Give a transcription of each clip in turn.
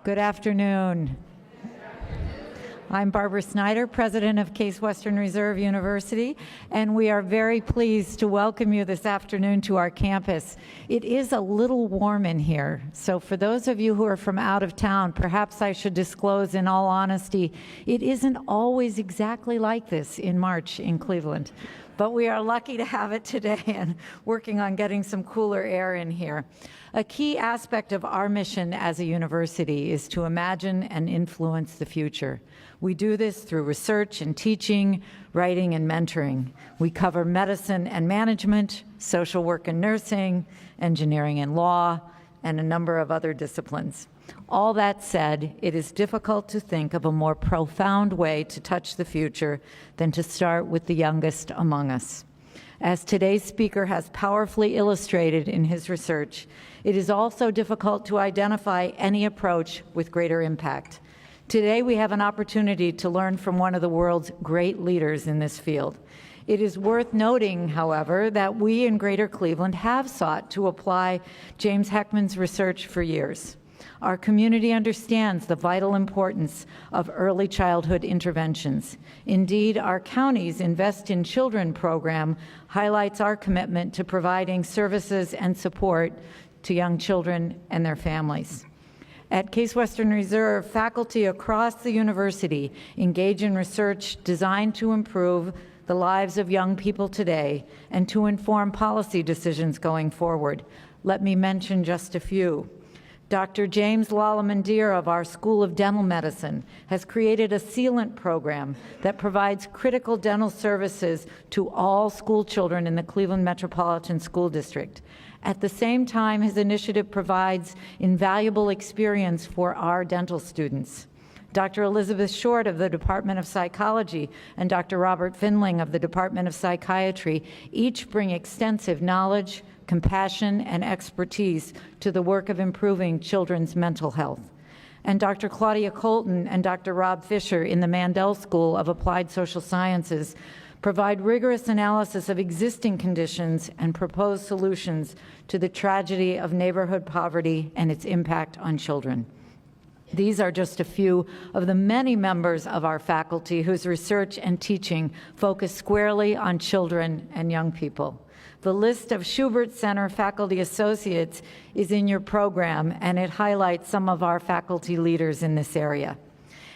Good afternoon. I'm Barbara Snyder, president of Case Western Reserve University, and we are very pleased to welcome you this afternoon to our campus. It is a little warm in here, so for those of you who are from out of town, perhaps I should disclose in all honesty, it isn't always exactly like this in March in Cleveland. But we are lucky to have it today and working on getting some cooler air in here. A key aspect of our mission as a university is to imagine and influence the future. We do this through research and teaching, writing and mentoring. We cover medicine and management, social work and nursing, engineering and law, and a number of other disciplines. All that said, it is difficult to think of a more profound way to touch the future than to start with the youngest among us. As today's speaker has powerfully illustrated in his research, it is also difficult to identify any approach with greater impact. Today, we have an opportunity to learn from one of the world's great leaders in this field. It is worth noting, however, that we in Greater Cleveland have sought to apply James Heckman's research for years. Our community understands the vital importance of early childhood interventions. Indeed, our county's Invest in Children program highlights our commitment to providing services and support to young children and their families. At Case Western Reserve, faculty across the university engage in research designed to improve the lives of young people today and to inform policy decisions going forward. Let me mention just a few. Dr. James Lalamandir of our School of Dental Medicine has created a sealant program that provides critical dental services to all school children in the Cleveland Metropolitan School District. At the same time, his initiative provides invaluable experience for our dental students. Dr. Elizabeth Short of the Department of Psychology and Dr. Robert Finling of the Department of Psychiatry each bring extensive knowledge, compassion, and expertise to the work of improving children's mental health. And Dr. Claudia Colton and Dr. Rob Fisher in the Mandel School of Applied Social Sciences provide rigorous analysis of existing conditions and propose solutions to the tragedy of neighborhood poverty and its impact on children. These are just a few of the many members of our faculty whose research and teaching focus squarely on children and young people. The list of Schubert Center faculty associates is in your program, and it highlights some of our faculty leaders in this area.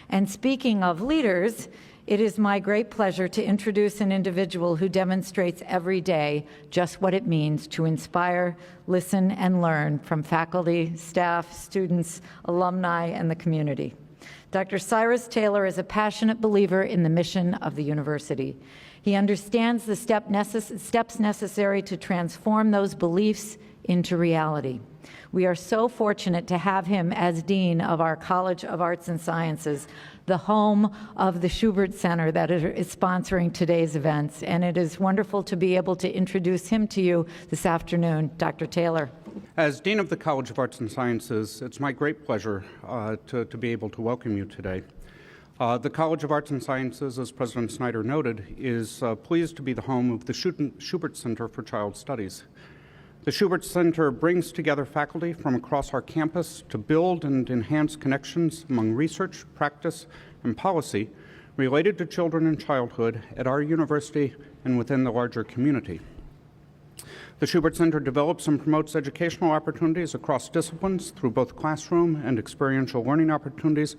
And speaking of leaders, it is my great pleasure to introduce an individual who demonstrates every day just what it means to inspire, listen, and learn from faculty, staff, students, alumni, and the community. Dr. Cyrus Taylor is a passionate believer in the mission of the university. He understands the steps necessary to transform those beliefs into reality. We are so fortunate to have him as Dean of our College of Arts and Sciences, the home of the Schubert Center that is sponsoring today's events. And it is wonderful to be able to introduce him to you this afternoon. Dr. Taylor. As Dean of the College of Arts and Sciences, it's my great pleasure to be able to welcome you today. The College of Arts and Sciences, as President Snyder noted, is pleased to be the home of the Schubert Center for Child Studies. The Schubert Center brings together faculty from across our campus to build and enhance connections among research, practice, and policy related to children and childhood at our university and within the larger community. The Schubert Center develops and promotes educational opportunities across disciplines through both classroom and experiential learning opportunities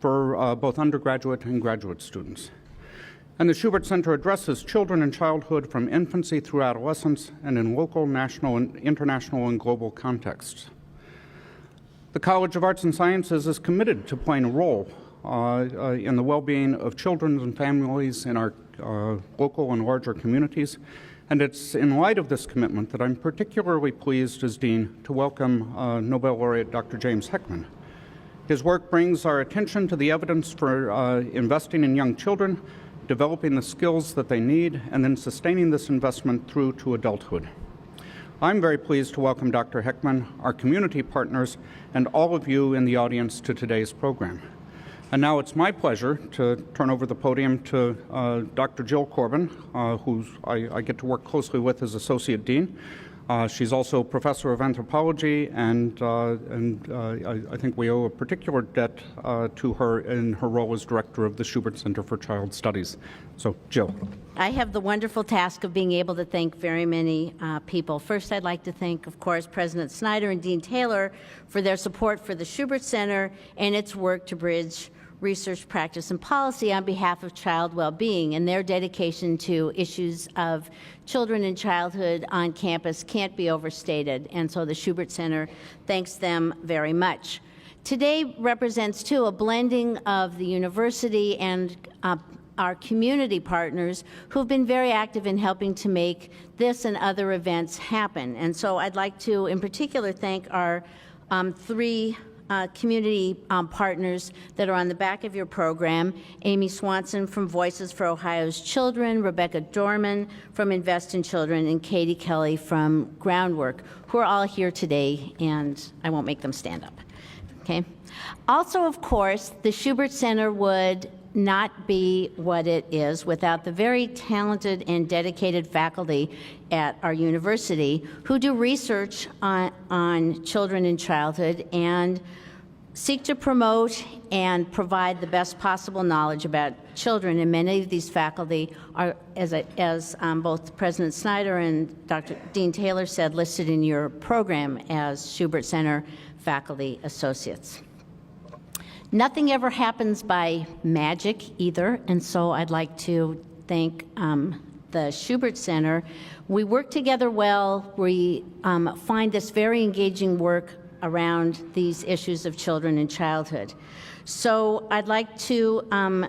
for both undergraduate and graduate students. And the Schubert Center addresses children and childhood from infancy through adolescence and in local, national, and international and global contexts. The College of Arts and Sciences is committed to playing a role in the well-being of children and families in our local and larger communities. And it's in light of this commitment that I'm particularly pleased as Dean to welcome Nobel laureate Dr. James Heckman. His work brings our attention to the evidence for investing in young children, developing the skills that they need, and then sustaining this investment through to adulthood. I'm very pleased to welcome Dr. Heckman, our community partners, and all of you in the audience to today's program. And now it's my pleasure to turn over the podium to Dr. Jill Corbin, who I get to work closely with as Associate Dean. She's also a professor of anthropology, and I think we owe a particular debt to her in her role as director of the Schubert Center for Child Studies. So, Jill. I have the wonderful task of being able to thank very many people. First, I'd like to thank, of course, President Snyder and Dean Taylor for their support for the Schubert Center and its work to bridge research, practice, and policy on behalf of child well-being, and their dedication to issues of children and childhood on campus can't be overstated, and so the Schubert Center thanks them very much. Today represents, too, a blending of the university and our community partners who've been very active in helping to make this and other events happen. And so I'd like to, in particular, thank our three community partners that are on the back of your program: Amy Swanson from Voices for Ohio's Children, Rebecca Dorman from Invest in Children, and Katie Kelly from Groundwork, who are all here today, and I won't make them stand up. Okay. Also, of course, the Schubert Center would not be what it is without the very talented and dedicated faculty at our university who do research on children and childhood and seek to promote and provide the best possible knowledge about children. And many of these faculty are, as both President Snyder and Dr. Dean Taylor said, listed in your program as Schubert Center faculty associates. Nothing ever happens by magic either, and so I'd like to thank the Schubert Center. We work together well. We find this very engaging work around these issues of children and childhood. So I'd like to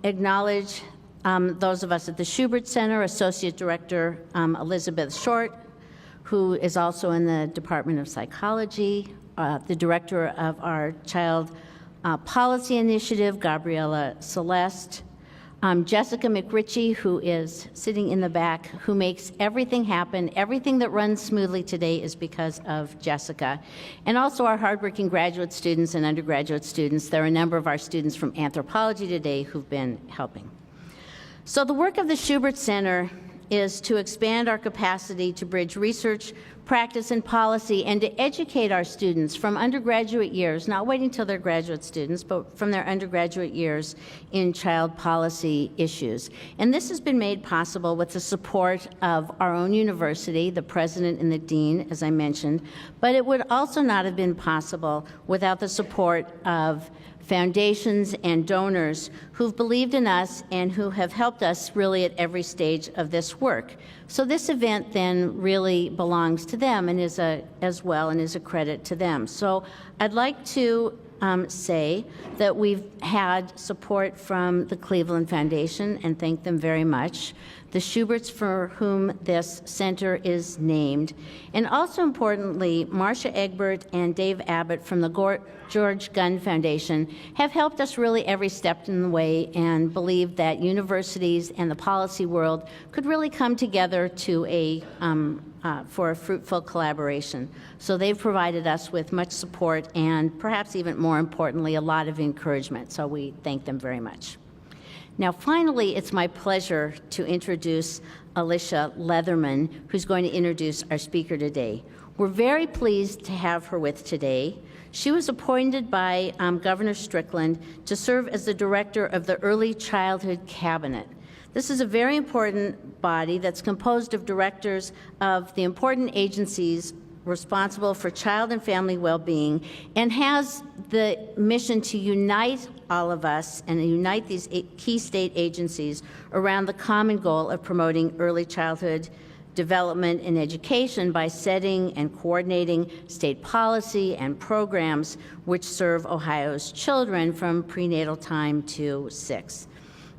acknowledge those of us at the Schubert Center, Associate Director Elizabeth Short, who is also in the Department of Psychology, the Director of our Child Policy Initiative, Gabriella Celeste, Jessica McRitchie, who is sitting in the back, who makes everything happen. Everything that runs smoothly today is because of Jessica. And also our hardworking graduate students and undergraduate students. There are a number of our students from anthropology today who've been helping. So the work of the Schubert Center is to expand our capacity to bridge research, practice, and policy, and to educate our students from undergraduate years, not waiting till they're graduate students, but from their undergraduate years in child policy issues. And this has been made possible with the support of our own university, the president and the dean, as I mentioned, but it would also not have been possible without the support of foundations and donors who've believed in us and who have helped us really at every stage of this work. So this event then really belongs to them and is as well and is a credit to them. So I'd like to say that we've had support from the Cleveland Foundation and thank them very much, the Schuberts for whom this center is named, and also importantly, Marcia Egbert and Dave Abbott from the George Gunn Foundation have helped us really every step in the way and believe that universities and the policy world could really come together to for a fruitful collaboration. So they've provided us with much support and perhaps even more importantly, a lot of encouragement. So we thank them very much. Now, finally, it's my pleasure to introduce Alicia Leatherman, who's going to introduce our speaker today. We're very pleased to have her with today. She was appointed by Governor Strickland to serve as the director of the Early Childhood Cabinet. This is a very important body that's composed of directors of the important agencies responsible for child and family well-being and has the mission to unite all of us and unite these key state agencies around the common goal of promoting early childhood development and education by setting and coordinating state policy and programs which serve Ohio's children from prenatal time to 6.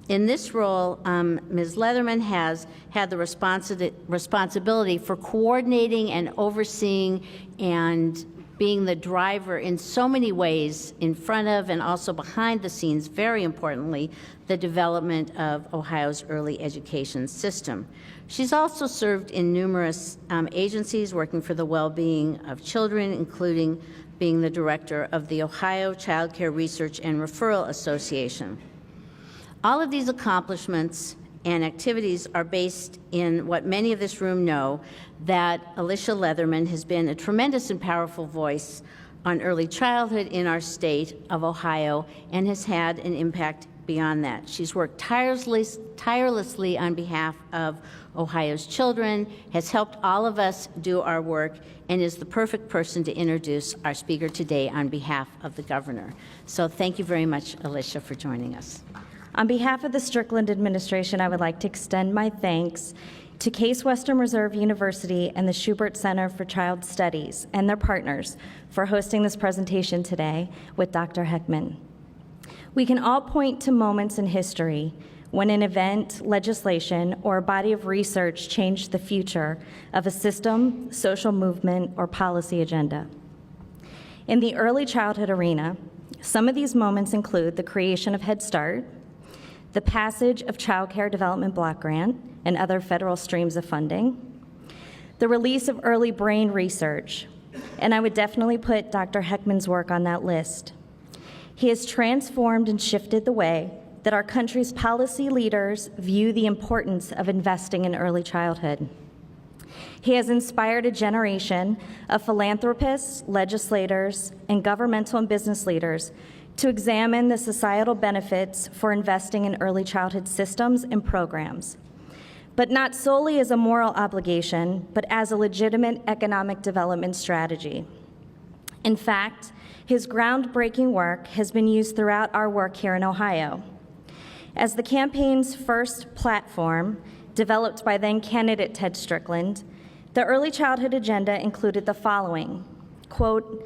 In this role, Ms. Leatherman has had the responsibility for coordinating and overseeing and being the driver in so many ways in front of and also behind the scenes, very importantly, the development of Ohio's early education system. She's also served in numerous agencies working for the well-being of children, including being the director of the Ohio Child Care Research and Referral Association. All of these accomplishments and activities are based in what many of this room know, that Alicia Leatherman has been a tremendous and powerful voice on early childhood in our state of Ohio and has had an impact beyond that. She's worked tirelessly on behalf of Ohio's children, has helped all of us do our work, and is the perfect person to introduce our speaker today on behalf of the governor. So thank you very much, Alicia, for joining us. On behalf of the Strickland administration, I would like to extend my thanks to Case Western Reserve University and the Schubert Center for Child Studies and their partners for hosting this presentation today with Dr. Heckman. We can all point to moments in history when an event, legislation, or a body of research changed the future of a system, social movement, or policy agenda. In the early childhood arena, some of these moments include the creation of Head Start, the passage of Child Care Development Block Grant and other federal streams of funding, the release of early brain research, and I would definitely put Dr. Heckman's work on that list. He has transformed and shifted the way that our country's policy leaders view the importance of investing in early childhood. He has inspired a generation of philanthropists, legislators, and governmental and business leaders to examine the societal benefits for investing in early childhood systems and programs, but not solely as a moral obligation, but as a legitimate economic development strategy. In fact, his groundbreaking work has been used throughout our work here in Ohio. As the campaign's first platform, developed by then-candidate Ted Strickland, the early childhood agenda included the following, quote,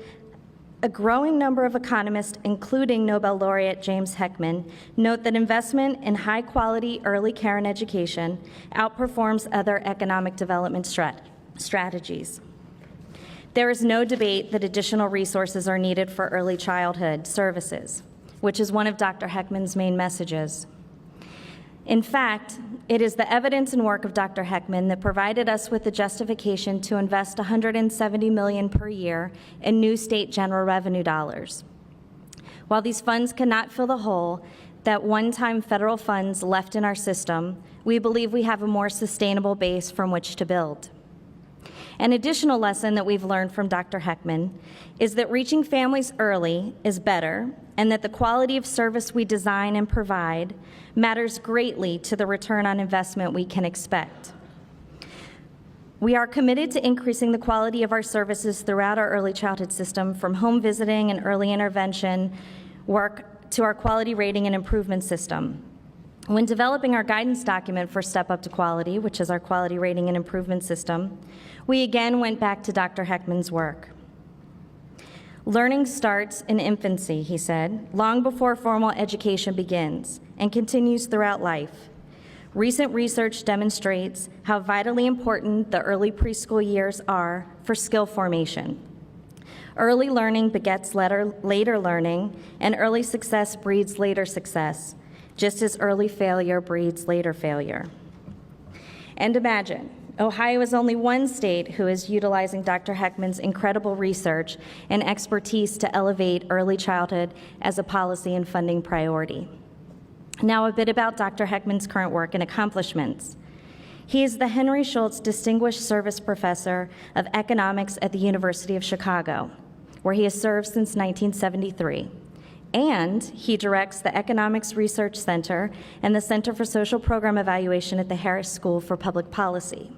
"A growing number of economists, including Nobel laureate James Heckman, note that investment in high-quality early care and education outperforms other economic development strategies. There is no debate that additional resources are needed for early childhood services, which is one of Dr. Heckman's main messages. In fact, it is the evidence and work of Dr. Heckman that provided us with the justification to invest $170 million per year in new state general revenue dollars. While these funds cannot fill the hole that one-time federal funds left in our system, we believe we have a more sustainable base from which to build. An additional lesson that we've learned from Dr. Heckman is that reaching families early is better, and that the quality of service we design and provide matters greatly to the return on investment we can expect. We are committed to increasing the quality of our services throughout our early childhood system, from home visiting and early intervention work to our quality rating and improvement system. When developing our guidance document for Step Up to Quality, which is our quality rating and improvement system, we again went back to Dr. Heckman's work. Learning starts in infancy, he said, long before formal education begins, and continues throughout life. Recent research demonstrates how vitally important the early preschool years are for skill formation. Early learning begets later learning, and early success breeds later success, just as early failure breeds later failure. And imagine, Ohio is only one state who is utilizing Dr. Heckman's incredible research and expertise to elevate early childhood as a policy and funding priority. Now, a bit about Dr. Heckman's current work and accomplishments. He is the Henry Schultz Distinguished Service Professor of Economics at the University of Chicago, where he has served since 1973. And he directs the Economics Research Center and the Center for Social Program Evaluation at the Harris School for Public Policy.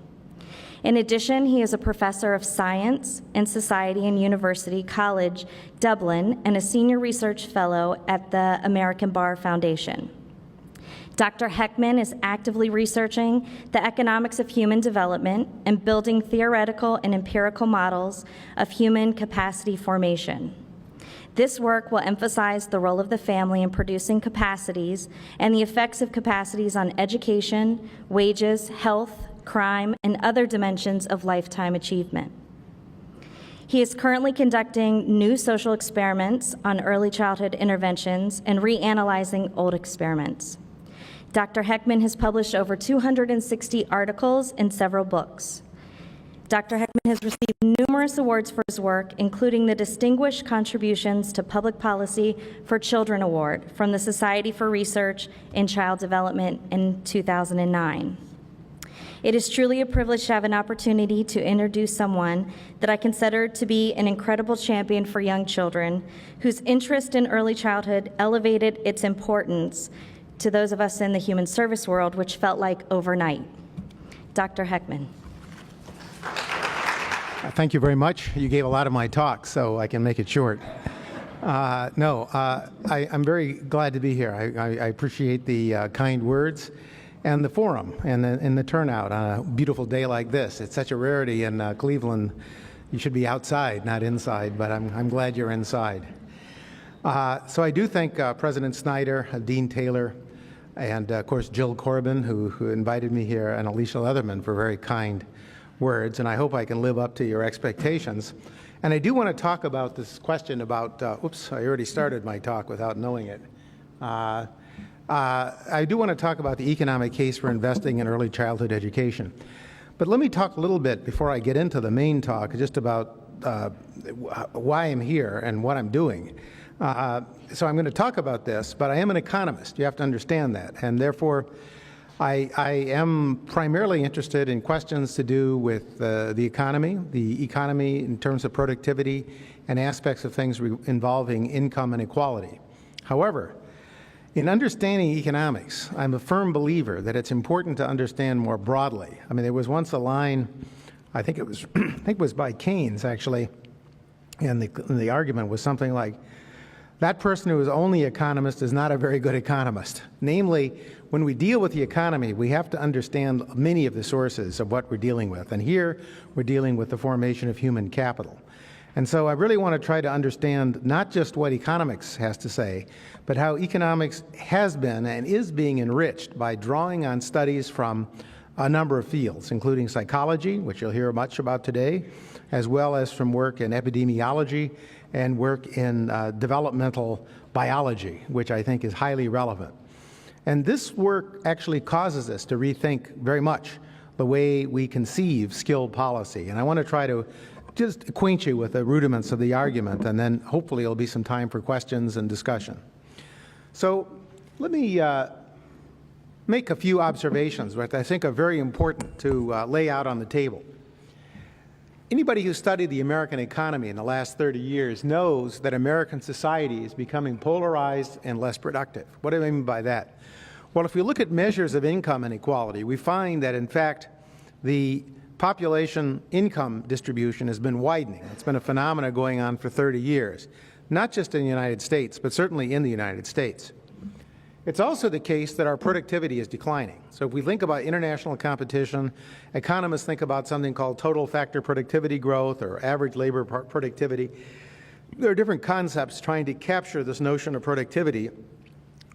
In addition, he is a professor of science and society in University College Dublin and a senior research fellow at the American Bar Foundation. Dr. Heckman is actively researching the economics of human development and building theoretical and empirical models of human capacity formation. This work will emphasize the role of the family in producing capacities and the effects of capacities on education, wages, health, crime, and other dimensions of lifetime achievement. He is currently conducting new social experiments on early childhood interventions and reanalyzing old experiments. Dr. Heckman has published over 260 articles and several books. Dr. Heckman has received numerous awards for his work, including the Distinguished Contributions to Public Policy for Children Award from the Society for Research in Child Development in 2009. It is truly a privilege to have an opportunity to introduce someone that I consider to be an incredible champion for young children, whose interest in early childhood elevated its importance to those of us in the human service world, which felt like overnight. Dr. Heckman. Thank you very much. You gave a lot of my talk, so I can make it short. I'm very glad to be here. I appreciate the kind words and the forum and the turnout on a beautiful day like this. It's such a rarity in Cleveland. You should be outside, not inside, but I'm glad you're inside. So I do thank President Snyder, Dean Taylor, and of course Jill Corbin, who invited me here, and Alicia Leatherman for very kind words, and I hope I can live up to your expectations. And I do want to talk about this question about, oops, I already started my talk without knowing it. I do want to talk about the economic case for investing in early childhood education. But let me talk a little bit before I get into the main talk, just about why I'm here and what I'm doing. So I'm going to talk about this, but I am an economist. You have to understand that. And therefore, I am primarily interested in questions to do with the economy in terms of productivity and aspects of things involving income and equality. However, in understanding economics, I'm a firm believer that it's important to understand more broadly. I mean, there was once a line, I think it was by Keynes actually, and the argument was something like, that person who is only economist is not a very good economist. Namely, when we deal with the economy, we have to understand many of the sources of what we're dealing with. And here, we're dealing with the formation of human capital. And so I really want to try to understand not just what economics has to say, but how economics has been and is being enriched by drawing on studies from a number of fields, including psychology, which you'll hear much about today, as well as from work in epidemiology and work in developmental biology, which I think is highly relevant. And this work actually causes us to rethink very much the way we conceive skilled policy. And I want to try to just acquaint you with the rudiments of the argument, and then hopefully there'll be some time for questions and discussion. So let me make a few observations which I think are very important to lay out on the table. Anybody who studied the American economy in the last 30 years knows that American society is becoming polarized and less productive. What do I mean by that? Well, if we look at measures of income inequality, we find that, in fact, the population income distribution has been widening. It's been a phenomenon going on for 30 years, not just in the United States, but certainly in the United States. It's also the case that our productivity is declining. So if we think about international competition, economists think about something called total factor productivity growth or average labor productivity. There are different concepts trying to capture this notion of productivity.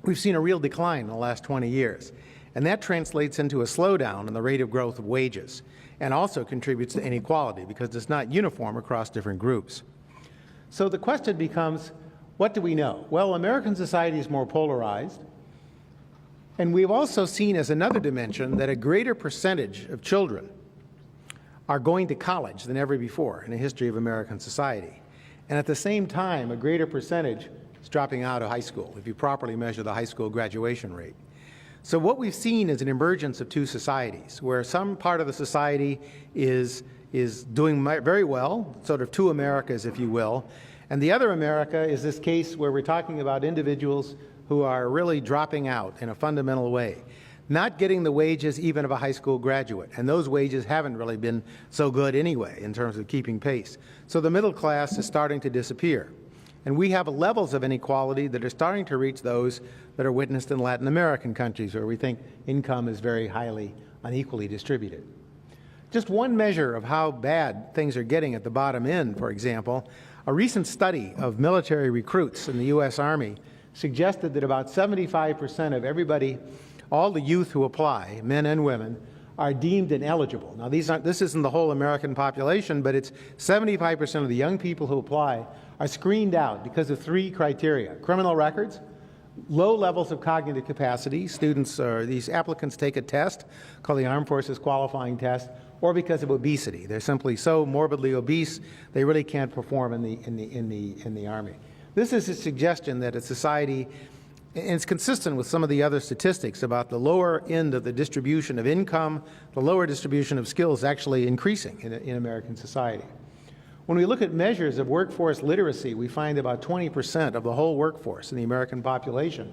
We've seen a real decline in the last 20 years, and that translates into a slowdown in the rate of growth of wages and also contributes to inequality because it's not uniform across different groups. So the question becomes, what do we know? Well, American society is more polarized. And we've also seen as another dimension that a greater percentage of children are going to college than ever before in the history of American society. And at the same time, a greater percentage is dropping out of high school, if you properly measure the high school graduation rate. So what we've seen is an emergence of two societies, where some part of the society is doing very well, sort of two Americas, if you will, and the other America is this case where we're talking about individuals who are really dropping out in a fundamental way, not getting the wages even of a high school graduate. And those wages haven't really been so good anyway in terms of keeping pace. So the middle class is starting to disappear. And we have levels of inequality that are starting to reach those that are witnessed in Latin American countries, where we think income is very highly unequally distributed. Just one measure of how bad things are getting at the bottom end, for example, a recent study of military recruits in the U.S. Army suggested that about 75% of everybody, all the youth who apply, men and women, are deemed ineligible. Now, this isn't the whole American population, but it's 75% of the young people who apply are screened out because of three criteria: criminal records, low levels of cognitive capacity. Students, these applicants take a test called the Armed Forces Qualifying Test, or because of obesity. They're simply so morbidly obese, they really can't perform in the Army. This is a suggestion that a society, and it's consistent with some of the other statistics about the lower end of the distribution of income, the lower distribution of skills actually increasing in American society. When we look at measures of workforce literacy, we find about 20% of the whole workforce in the American population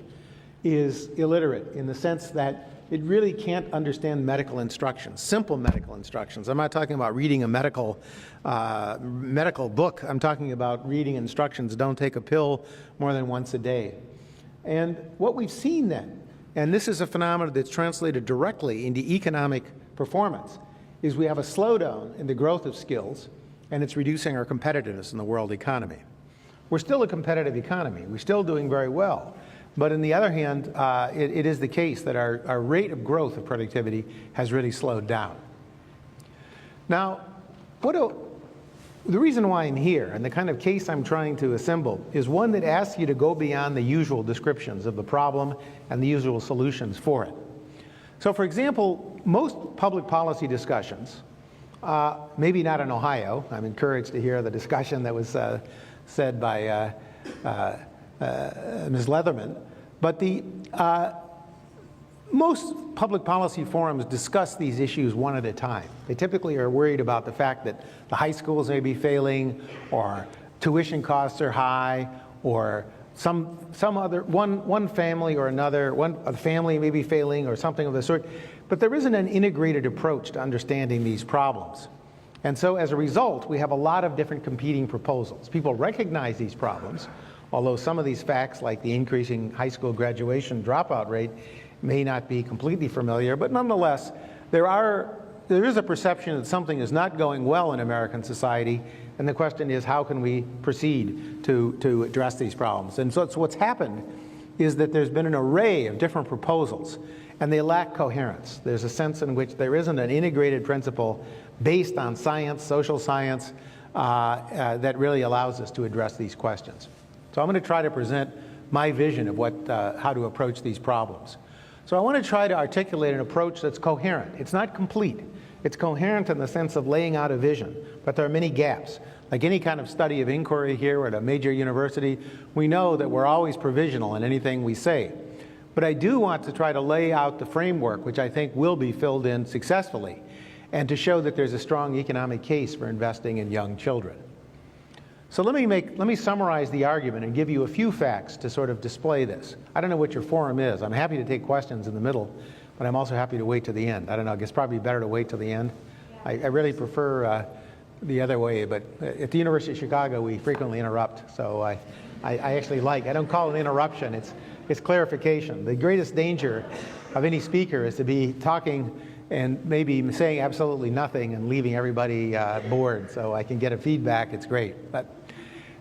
is illiterate in the sense that it really can't understand medical instructions, simple medical instructions. I'm not talking about reading a medical book. I'm talking about reading instructions, don't take a pill more than once a day. And what we've seen then, and this is a phenomenon that's translated directly into economic performance, is we have a slowdown in the growth of skills, and it's reducing our competitiveness in the world economy. We're still a competitive economy. We're still doing very well. But on the other hand, it is the case that our rate of growth of productivity has really slowed down. Now, the reason why I'm here and the kind of case I'm trying to assemble is one that asks you to go beyond the usual descriptions of the problem and the usual solutions for it. So, for example, most public policy discussions, maybe not in Ohio. I'm encouraged to hear the discussion that was said by Ms. Leatherman. But most public policy forums discuss these issues one at a time. They typically are worried about the fact that the high schools may be failing, or tuition costs are high, or some other one family or another, a family may be failing, or something of the sort. But there isn't an integrated approach to understanding these problems. And so as a result, we have a lot of different competing proposals. People recognize these problems, although some of these facts, like the increasing high school graduation dropout rate, may not be completely familiar. But nonetheless, there is a perception that something is not going well in American society, and the question is, how can we proceed to address these problems? And so what's happened is that there's been an array of different proposals, and they lack coherence. There's a sense in which there isn't an integrated principle based on science, social science, that really allows us to address these questions. So I'm going to try to present my vision of how to approach these problems. So I want to try to articulate an approach that's coherent. It's not complete. It's coherent in the sense of laying out a vision, but there are many gaps. Like any kind of study of inquiry here at a major university, we know that we're always provisional in anything we say. But I do want to try to lay out the framework, which I think will be filled in successfully, and to show that there's a strong economic case for investing in young children. So let me summarize the argument and give you a few facts to sort of display this. I don't know what your forum is. I'm happy to take questions in the middle, but I'm also happy to wait to the end. I don't know, I guess probably better to wait till the end. I really prefer the other way, but at the University of Chicago, we frequently interrupt, so I actually I don't call it interruption, it's clarification. The greatest danger of any speaker is to be talking and maybe saying absolutely nothing and leaving everybody bored. So I can get a feedback, it's great. But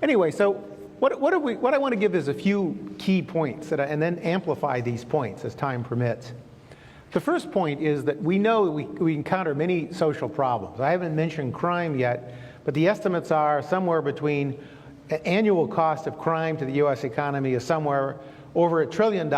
anyway, so what I want to give is a few key points and then amplify these points as time permits. The first point is that we know we encounter many social problems. I haven't mentioned crime yet, but the estimates are somewhere between annual cost of crime to the U.S. economy is somewhere over $1 trillion.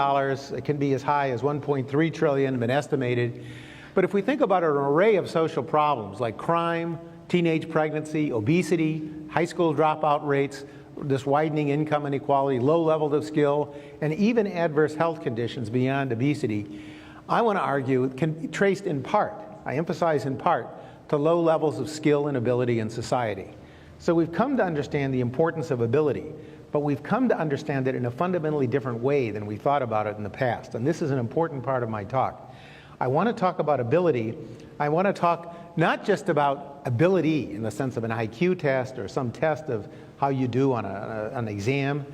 It can be as high as $1.3 trillion, been estimated. But if we think about an array of social problems like crime, teenage pregnancy, obesity, high school dropout rates, this widening income inequality, low levels of skill, and even adverse health conditions beyond obesity, I want to argue can be traced in part, I emphasize in part, to low levels of skill and ability in society. So we've come to understand the importance of ability, but we've come to understand it in a fundamentally different way than we thought about it in the past. And this is an important part of my talk. I want to talk about ability. I want to talk not just about ability in the sense of an IQ test or some test of how you do on an exam,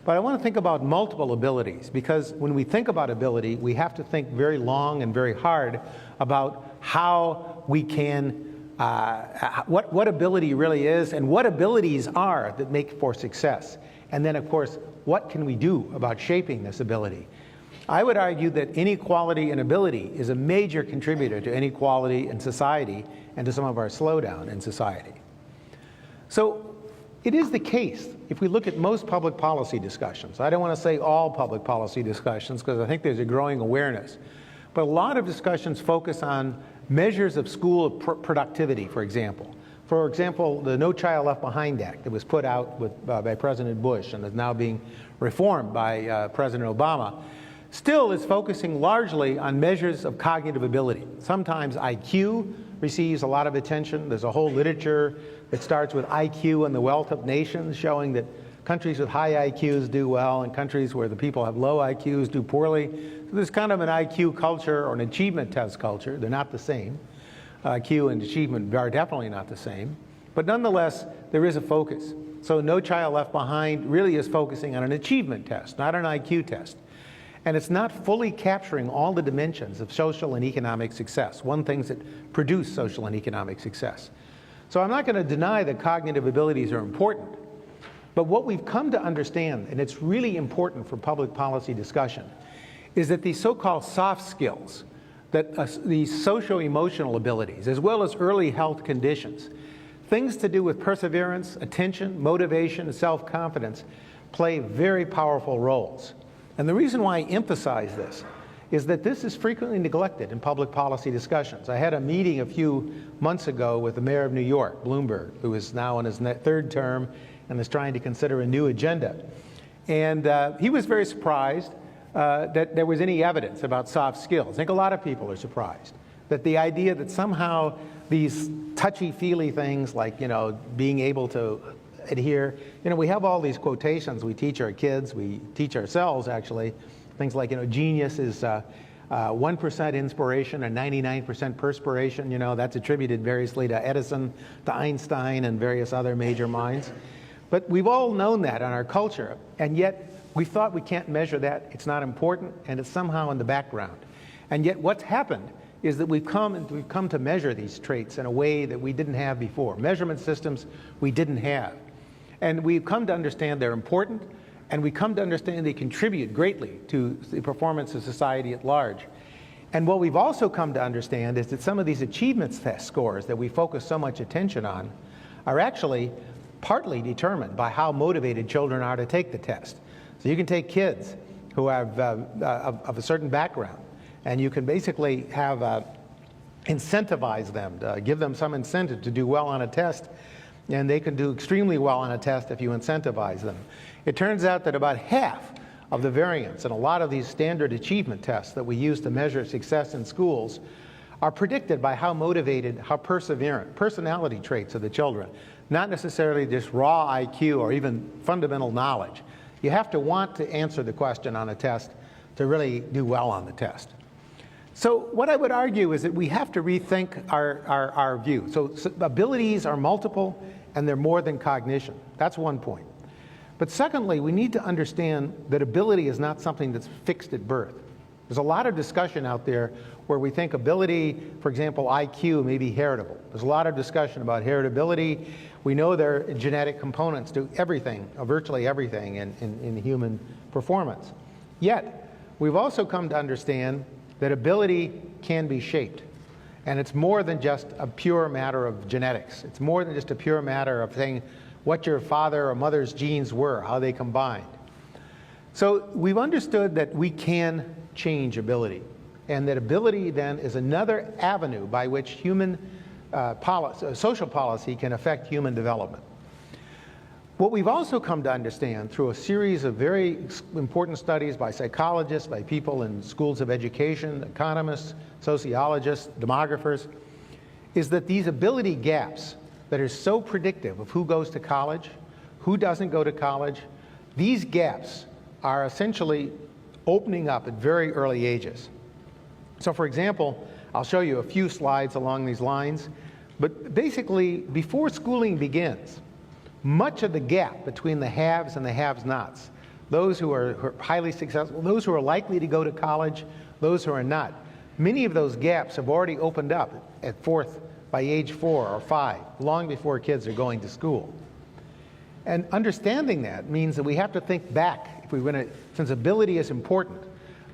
but I want to think about multiple abilities, because when we think about ability, we have to think very long and very hard about how we can, what ability really is and what abilities are that make for success. And then, of course, what can we do about shaping this ability? I would argue that inequality in ability is a major contributor to inequality in society and to some of our slowdown in society. So it is the case, if we look at most public policy discussions, I don't want to say all public policy discussions because I think there's a growing awareness, but a lot of discussions focus on measures of school productivity, for example. For example, the No Child Left Behind Act that was put out by President Bush and is now being reformed by President Obama still is focusing largely on measures of cognitive ability. Sometimes IQ receives a lot of attention. There's a whole literature that starts with IQ and the wealth of nations, showing that countries with high IQs do well and countries where the people have low IQs do poorly. So there's kind of an IQ culture or an achievement test culture. They're not the same. IQ and achievement are definitely not the same. But nonetheless, there is a focus. So No Child Left Behind really is focusing on an achievement test, not an IQ test. And it's not fully capturing all the dimensions of social and economic success, one things that produce social and economic success. So I'm not going to deny that cognitive abilities are important, but what we've come to understand, and it's really important for public policy discussion, is that these so-called soft skills, that these socio-emotional abilities, as well as early health conditions, things to do with perseverance, attention, motivation, and self-confidence, play very powerful roles. And the reason why I emphasize this is that this is frequently neglected in public policy discussions. I had a meeting a few months ago with the mayor of New York, Bloomberg, who is now in his third term and is trying to consider a new agenda. And he was very surprised that there was any evidence about soft skills. I think a lot of people are surprised that the idea that somehow these touchy-feely things like, being able to adhere, we have all these quotations we teach our kids, we teach ourselves actually, things like, genius is 1% inspiration and 99% perspiration, that's attributed variously to Edison, to Einstein, and various other major minds. But we've all known that in our culture, and yet we thought we can't measure that, it's not important, and it's somehow in the background. And yet what's happened is that we've come to measure these traits in a way that we didn't have before. Measurement systems we didn't have. And we've come to understand they're important, and we come to understand they contribute greatly to the performance of society at large. And what we've also come to understand is that some of these achievement test scores that we focus so much attention on are actually partly determined by how motivated children are to take the test. So you can take kids who have of a certain background, and you can basically have incentivize them, give them some incentive to do well on a test, and they can do extremely well on a test if you incentivize them. It turns out that about half of the variance in a lot of these standard achievement tests that we use to measure success in schools are predicted by how motivated, how perseverant, personality traits of the children, not necessarily just raw IQ or even fundamental knowledge. You have to want to answer the question on a test to really do well on the test. So what I would argue is that we have to rethink our view. So abilities are multiple and they're more than cognition. That's one point. But secondly, we need to understand that ability is not something that's fixed at birth. There's a lot of discussion out there where we think ability, for example, IQ, may be heritable. There's a lot of discussion about heritability. We know there are genetic components to everything, virtually everything in human performance. Yet, we've also come to understand that ability can be shaped. And it's more than just a pure matter of genetics. It's more than just a pure matter of saying what your father or mother's genes were, how they combined. So we've understood that we can change ability, and that ability then is another avenue by which human social policy can affect human development. What we've also come to understand through a series of very important studies by psychologists, by people in schools of education, economists, sociologists, demographers, is that these ability gaps that are so predictive of who goes to college, who doesn't go to college, these gaps are essentially opening up at very early ages. So for example, I'll show you a few slides along these lines, but basically before schooling begins, much of the gap between the haves and the have-nots, those who are highly successful, those who are likely to go to college, those who are not, many of those gaps have already opened up by age 4 or 5, long before kids are going to school. And understanding that means that we have to think back, if we're going to, since ability is important,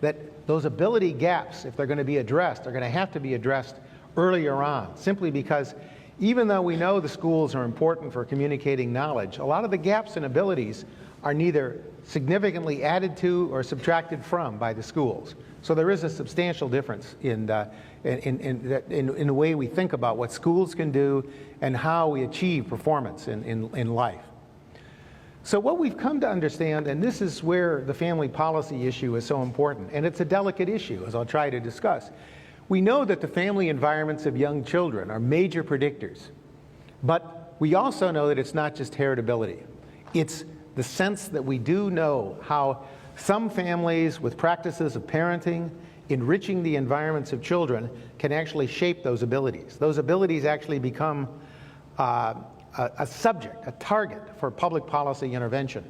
that those ability gaps, if they're going to be addressed, are going to have to be addressed earlier on, simply because even though we know the schools are important for communicating knowledge, a lot of the gaps in abilities are neither significantly added to or subtracted from by the schools. So there is a substantial difference in the way we think about what schools can do and how we achieve performance in life. So what we've come to understand, and this is where the family policy issue is so important, and it's a delicate issue, as I'll try to discuss. We know that the family environments of young children are major predictors, but we also know that it's not just heritability. It's the sense that we do know how some families with practices of parenting, enriching the environments of children, can actually shape those abilities. Those abilities actually become a subject, a target for public policy intervention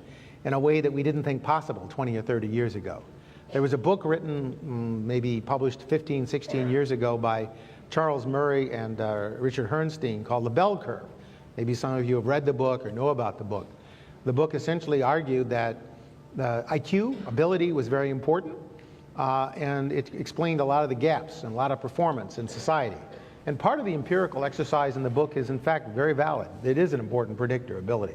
in a way that we didn't think possible 20 or 30 years ago. There was a book written, maybe published 15, 16 years ago by Charles Murray and Richard Herrnstein called The Bell Curve. Maybe some of you have read the book or know about the book. The book essentially argued that IQ, ability, was very important, and it explained a lot of the gaps and a lot of performance in society. And part of the empirical exercise in the book is, in fact, very valid. It is an important predictor, ability.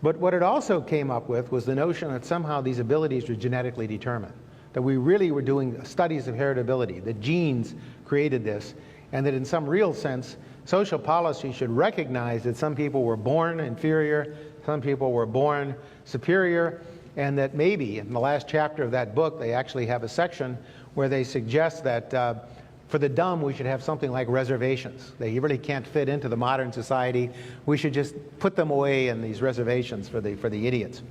But what it also came up with was the notion that somehow these abilities were genetically determined, that we really were doing studies of heritability, that genes created this, and that in some real sense, social policy should recognize that some people were born inferior, some people were born superior, and that maybe in the last chapter of that book, they actually have a section where they suggest that for the dumb, we should have something like reservations. They really can't fit into the modern society. We should just put them away in these reservations for the idiots.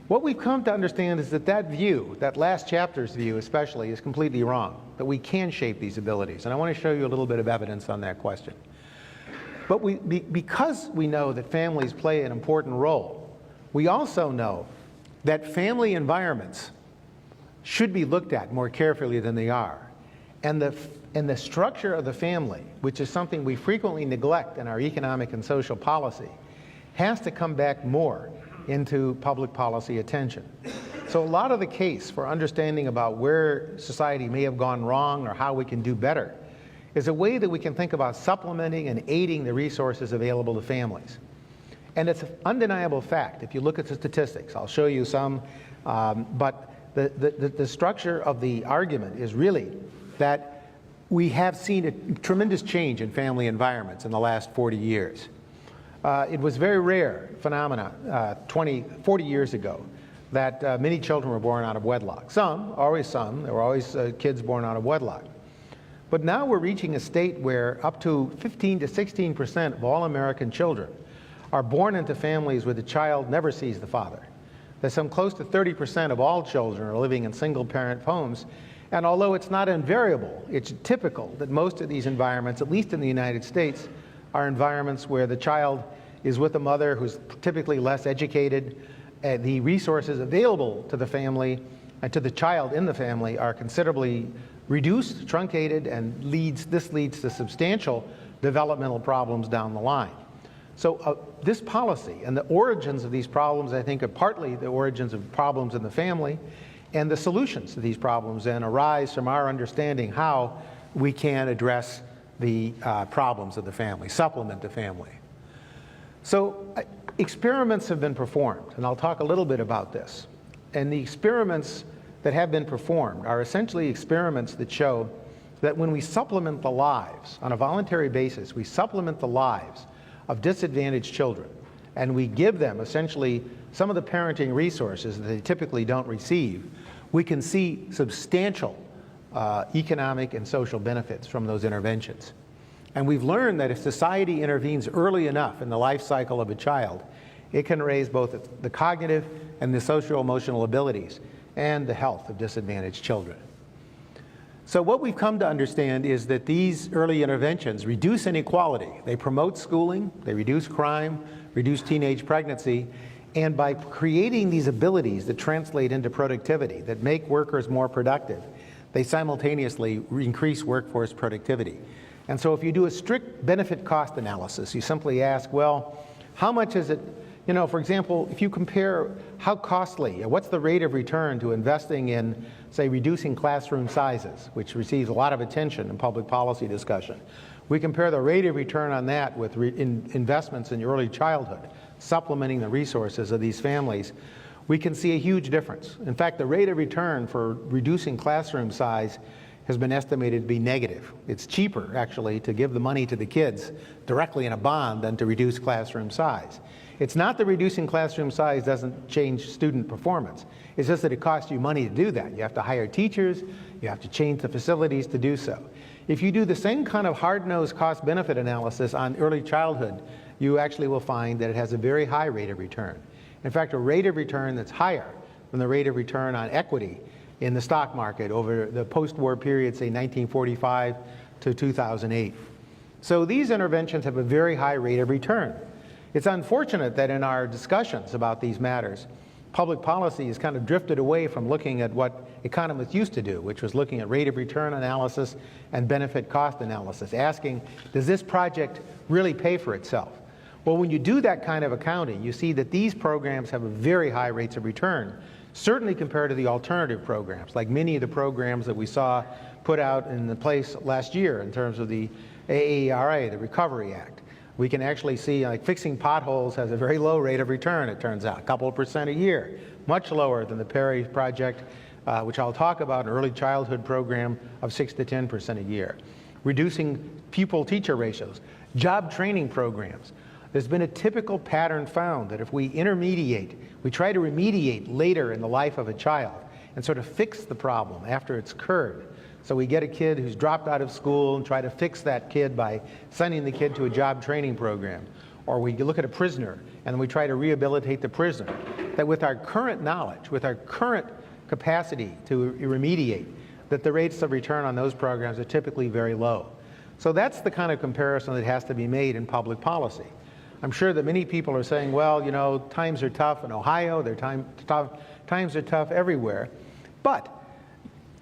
What we've come to understand is that that view, that last chapter's view especially, is completely wrong, that we can shape these abilities. And I want to show you a little bit of evidence on that question. But because we know that families play an important role, we also know that family environments should be looked at more carefully than they are. And the structure of the family, which is something we frequently neglect in our economic and social policy, has to come back more into public policy attention. So a lot of the case for understanding about where society may have gone wrong or how we can do better is a way that we can think about supplementing and aiding the resources available to families. And it's an undeniable fact. If you look at the statistics, I'll show you some, but the structure of the argument is really that we have seen a tremendous change in family environments in the last 40 years. It was very rare phenomena 40 years ago that many children were born out of wedlock. Always some, there were always kids born out of wedlock. But now we're reaching a state where up to 15 to 16% of all American children are born into families where the child never sees the father. There's some close to 30% of all children are living in single-parent homes. And although it's not invariable, it's typical that most of these environments, at least in the United States, are environments where the child is with a mother who's typically less educated. The resources available to the family and to the child in the family are considerably reduced, truncated, and this leads to substantial developmental problems down the line. So this policy and the origins of these problems, I think, are partly the origins of problems in the family, and the solutions to these problems then arise from our understanding how we can address the problems of the family, supplement the family. So experiments have been performed, and I'll talk a little bit about this. And the experiments that have been performed are essentially experiments that show that when we supplement the lives on a voluntary basis, we supplement the lives of disadvantaged children, and we give them essentially some of the parenting resources that they typically don't receive, we can see substantial economic and social benefits from those interventions. And we've learned that if society intervenes early enough in the life cycle of a child, it can raise both the cognitive and the social-emotional abilities and the health of disadvantaged children. So what we've come to understand is that these early interventions reduce inequality. They promote schooling, they reduce crime, reduce teenage pregnancy, and by creating these abilities that translate into productivity, that make workers more productive, they simultaneously increase workforce productivity. And so if you do a strict benefit cost analysis, you simply ask, well, how much is it, for example, if you compare how costly, what's the rate of return to investing in, say, reducing classroom sizes, which receives a lot of attention in public policy discussion. We compare the rate of return on that with investments in early childhood, supplementing the resources of these families, we can see a huge difference. In fact, the rate of return for reducing classroom size has been estimated to be negative. It's cheaper, actually, to give the money to the kids directly in a bond than to reduce classroom size. It's not that reducing classroom size doesn't change student performance. It's just that it costs you money to do that. You have to hire teachers, you have to change the facilities to do so. If you do the same kind of hard-nosed cost-benefit analysis on early childhood, you actually will find that it has a very high rate of return. In fact, a rate of return that's higher than the rate of return on equity in the stock market over the post-war period, say 1945 to 2008. So these interventions have a very high rate of return. It's unfortunate that in our discussions about these matters, public policy has kind of drifted away from looking at what economists used to do, which was looking at rate of return analysis and benefit cost analysis, asking, does this project really pay for itself? Well, when you do that kind of accounting, you see that these programs have a very high rates of return, certainly compared to the alternative programs, like many of the programs that we saw put out in the place last year in terms of the AARA, the Recovery Act. We can actually see like fixing potholes has a very low rate of return, it turns out, a couple of % a year, much lower than the Perry project, which I'll talk about, an early childhood program of 6 to 10% a year. Reducing pupil-teacher ratios, job training programs. There's been a typical pattern found that if we intermediate, we try to remediate later in the life of a child and sort of fix the problem after it's occurred. So we get a kid who's dropped out of school and try to fix that kid by sending the kid to a job training program. Or we look at a prisoner and we try to rehabilitate the prisoner. That with our current knowledge, with our current capacity to remediate, that the rates of return on those programs are typically very low. So that's the kind of comparison that has to be made in public policy. I'm sure that many people are saying, well, you know, times are tough in Ohio, times are tough everywhere. But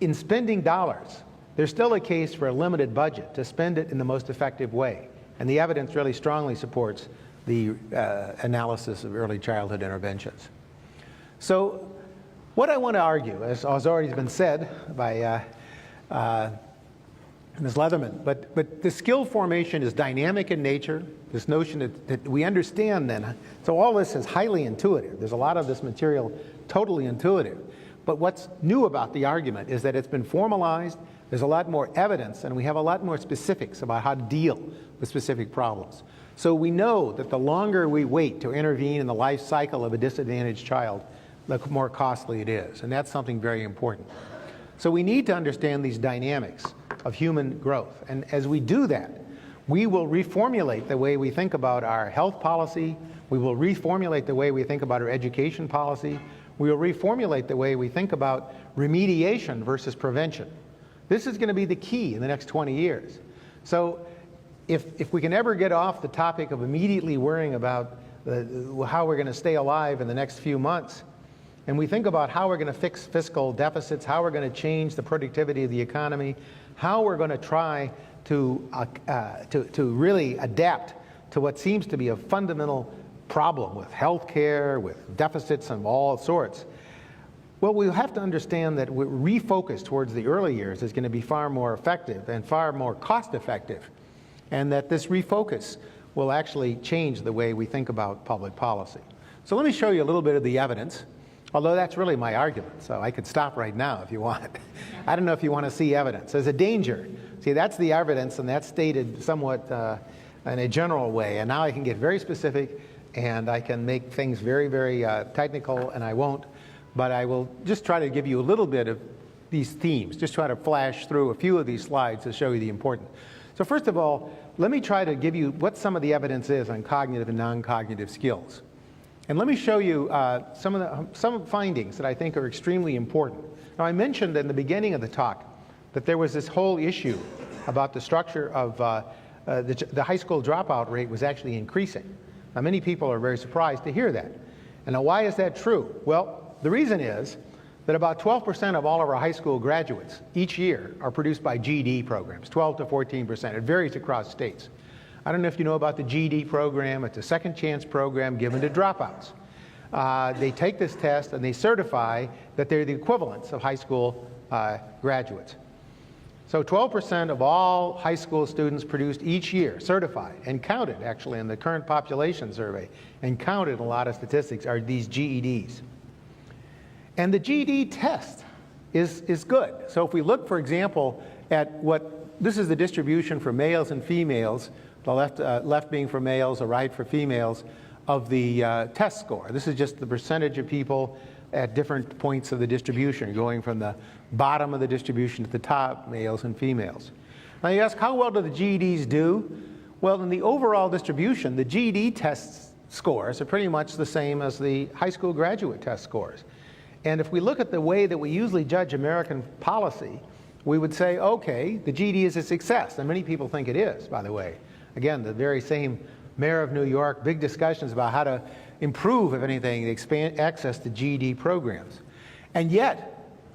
in spending dollars, there's still a case for a limited budget to spend it in the most effective way. And the evidence really strongly supports the analysis of early childhood interventions. So what I want to argue, as has already been said by Ms. Leatherman, but the skill formation is dynamic in nature. This notion that we understand then, so all this is highly intuitive. There's a lot of this material totally intuitive. But what's new about the argument is that it's been formalized, there's a lot more evidence, and we have a lot more specifics about how to deal with specific problems. So we know that the longer we wait to intervene in the life cycle of a disadvantaged child, the more costly it is, and that's something very important. So we need to understand these dynamics of human growth, and as we do that, we will reformulate the way we think about our health policy, we will reformulate the way we think about our education policy, we will reformulate the way we think about remediation versus prevention. This is going to be the key in the next 20 years. So if we can ever get off the topic of immediately worrying about how we're going to stay alive in the next few months, and we think about how we're going to fix fiscal deficits, how we're going to change the productivity of the economy, how we're going to try to really adapt to what seems to be a fundamental problem with health care, with deficits of all sorts. Well, we have to understand that refocus towards the early years is going to be far more effective and far more cost effective, and that this refocus will actually change the way we think about public policy. So let me show you a little bit of the evidence, although that's really my argument, so I could stop right now if you want. I don't know if you want to see evidence. There's a danger. See, that's the evidence, and that's stated somewhat in a general way, and now I can get very specific, and I can make things very, very technical, and I won't, but I will just try to give you a little bit of these themes, just try to flash through a few of these slides to show you the importance. So first of all, let me try to give you what some of the evidence is on cognitive and non-cognitive skills. And let me show you some findings that I think are extremely important. Now, I mentioned in the beginning of the talk that there was this whole issue about the structure of the high school dropout rate was actually increasing. Now, many people are very surprised to hear that. And now, why is that true? Well, the reason is that about 12% of all of our high school graduates each year are produced by GED programs, 12 to 14%. It varies across states. I don't know if you know about the GED program. It's a second chance program given to dropouts. They take this test and they certify that they're the equivalents of high school graduates. So 12% of all high school students produced each year, certified, and counted actually in the current population survey, and counted in a lot of statistics, are these GEDs. And the GED test is good. So if we look, for example, at this is the distribution for males and females, the left being for males, the right for females, of the test score. This is just the percentage of people at different points of the distribution, going from the bottom of the distribution to the top, males and females. Now you ask, how well do the GEDs do? Well, in the overall distribution, the GED test scores are pretty much the same as the high school graduate test scores. And if we look at the way that we usually judge American policy, we would say, okay, the GED is a success. And many people think it is, by the way. Again, the very same mayor of New York, big discussions about how to improve, if anything, expand access to GED programs. And yet,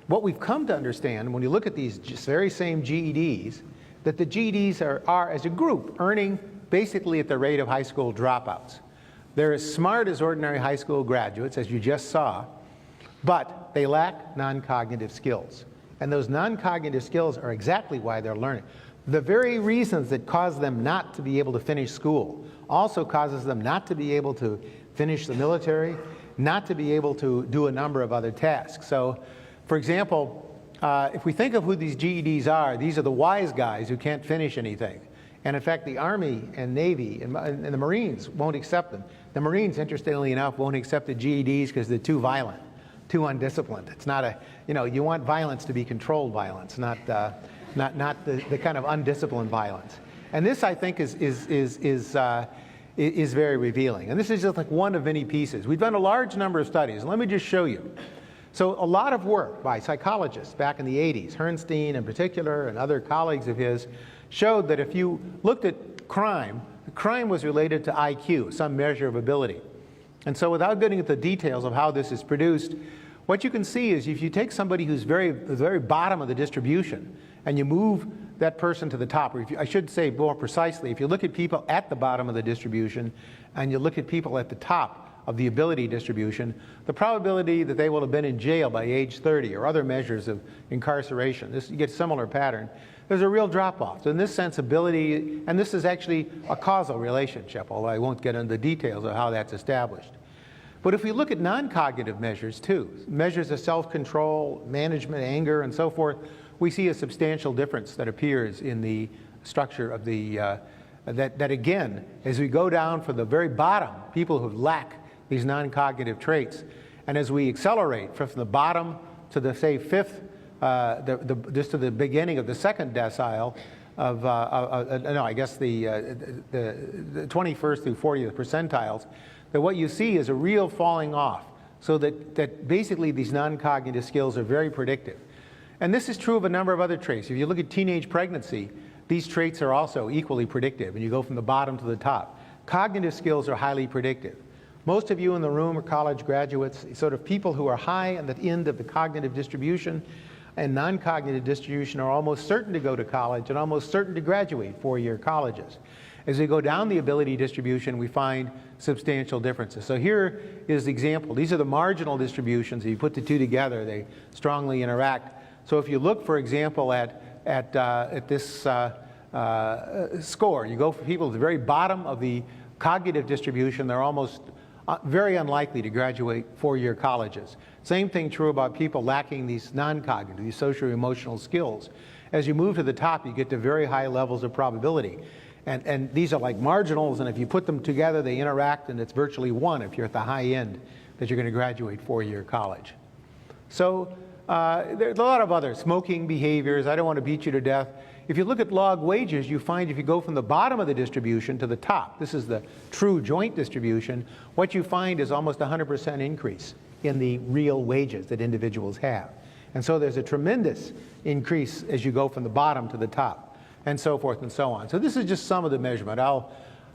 what we've come to understand when you look at these very same GEDs, that the GEDs are as a group, earning basically at the rate of high school dropouts. They're as smart as ordinary high school graduates, as you just saw, but they lack non-cognitive skills. And those non-cognitive skills are exactly why they're learning. The very reasons that cause them not to be able to finish school also causes them not to be able to finish the military, not to be able to do a number of other tasks. So, for example, if we think of who these GEDs are, these are the wise guys who can't finish anything. And in fact, the Army and Navy and the Marines won't accept them. The Marines, interestingly enough, won't accept the GEDs because they're too violent, too undisciplined. It's not you want violence to be controlled violence, not the kind of undisciplined violence. And this, I think, is very revealing. And this is just like one of many pieces. We've done a large number of studies. Let me just show you. So a lot of work by psychologists back in the 80s, Herrnstein in particular and other colleagues of his, showed that if you looked at crime was related to IQ, some measure of ability. And so without getting into the details of how this is produced, what you can see is if you take somebody who's the very bottom of the distribution and you move that person to the top, or I should say more precisely, if you look at people at the bottom of the distribution and you look at people at the top of the ability distribution, the probability that they will have been in jail by age 30 or other measures of incarceration, you get a similar pattern. There's a real drop-off. So in this sense, ability, and this is actually a causal relationship, although I won't get into the details of how that's established. But if we look at non-cognitive measures too, measures of self-control, management, anger, and so forth, we see a substantial difference that appears in the structure of the, that again, as we go down from the very bottom, people who lack these non-cognitive traits, and as we accelerate from the bottom to the, say, fifth, just to the beginning of the second decile of, no, I guess the 21st through 40th percentiles, that what you see is a real falling off, so that basically these non-cognitive skills are very predictive. And this is true of a number of other traits. If you look at teenage pregnancy, these traits are also equally predictive, and you go from the bottom to the top. Cognitive skills are highly predictive. Most of you in the room are college graduates, sort of people who are high on the end of the cognitive distribution, and non-cognitive distribution are almost certain to go to college and almost certain to graduate four-year colleges. As we go down the ability distribution, we find substantial differences. So here is the example. These are the marginal distributions. If you put the two together, they strongly interact. So if you look, for example, at this score, you go for people at the very bottom of the cognitive distribution, they're almost very unlikely to graduate four-year colleges. Same thing true about people lacking these non-cognitive, these socio-emotional skills. As you move to the top, you get to very high levels of probability. And these are like marginals, and if you put them together, they interact, and it's virtually one if you're at the high end that you're going to graduate four-year college. So there's a lot of other smoking behaviors. I don't want to beat you to death. If you look at log wages, you find if you go from the bottom of the distribution to the top, this is the true joint distribution, what you find is almost 100% increase in the real wages that individuals have. And so there's a tremendous increase as you go from the bottom to the top, and so forth and so on. So this is just some of the measurement. I'll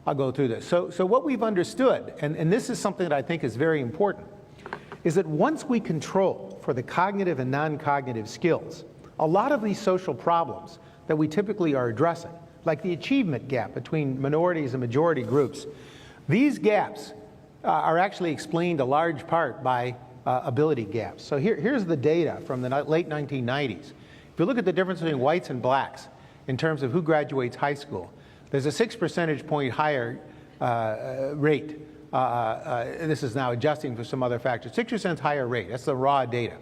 go through this. So what we've understood, and this is something that I think is very important, is that once we control for the cognitive and non-cognitive skills, a lot of these social problems that we typically are addressing, like the achievement gap between minorities and majority groups, these gaps are actually explained a large part by ability gaps. So here's the data from the late 1990s. If you look at the difference between whites and blacks in terms of who graduates high school, there's a 6 percentage point higher rate. This is now adjusting for some other factors. 6% higher rate. That's the raw data.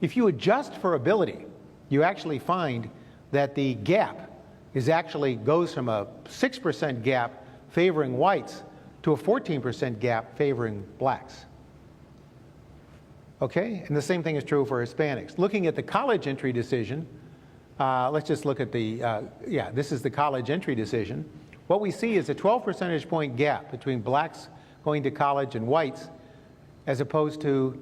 If you adjust for ability, you actually find that the gap goes from a 6% gap favoring whites to a 14% gap favoring blacks. Okay? And the same thing is true for Hispanics. Looking at the college entry decision, let's just look at this is the college entry decision. What we see is a 12 percentage point gap between blacks going to college and whites, as opposed to,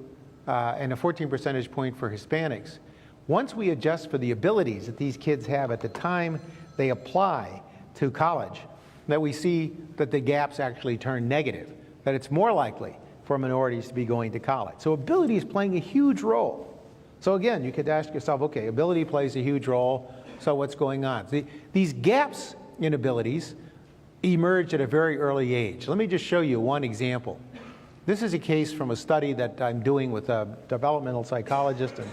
and a 14 percentage point for Hispanics. Once we adjust for the abilities that these kids have at the time they apply to college, that we see that the gaps actually turn negative, that it's more likely for minorities to be going to college. So ability is playing a huge role. So again, you could ask yourself, okay, ability plays a huge role, so what's going on? These gaps in abilities emerge at a very early age. Let me just show you one example. This is a case from a study that I'm doing with a developmental psychologist and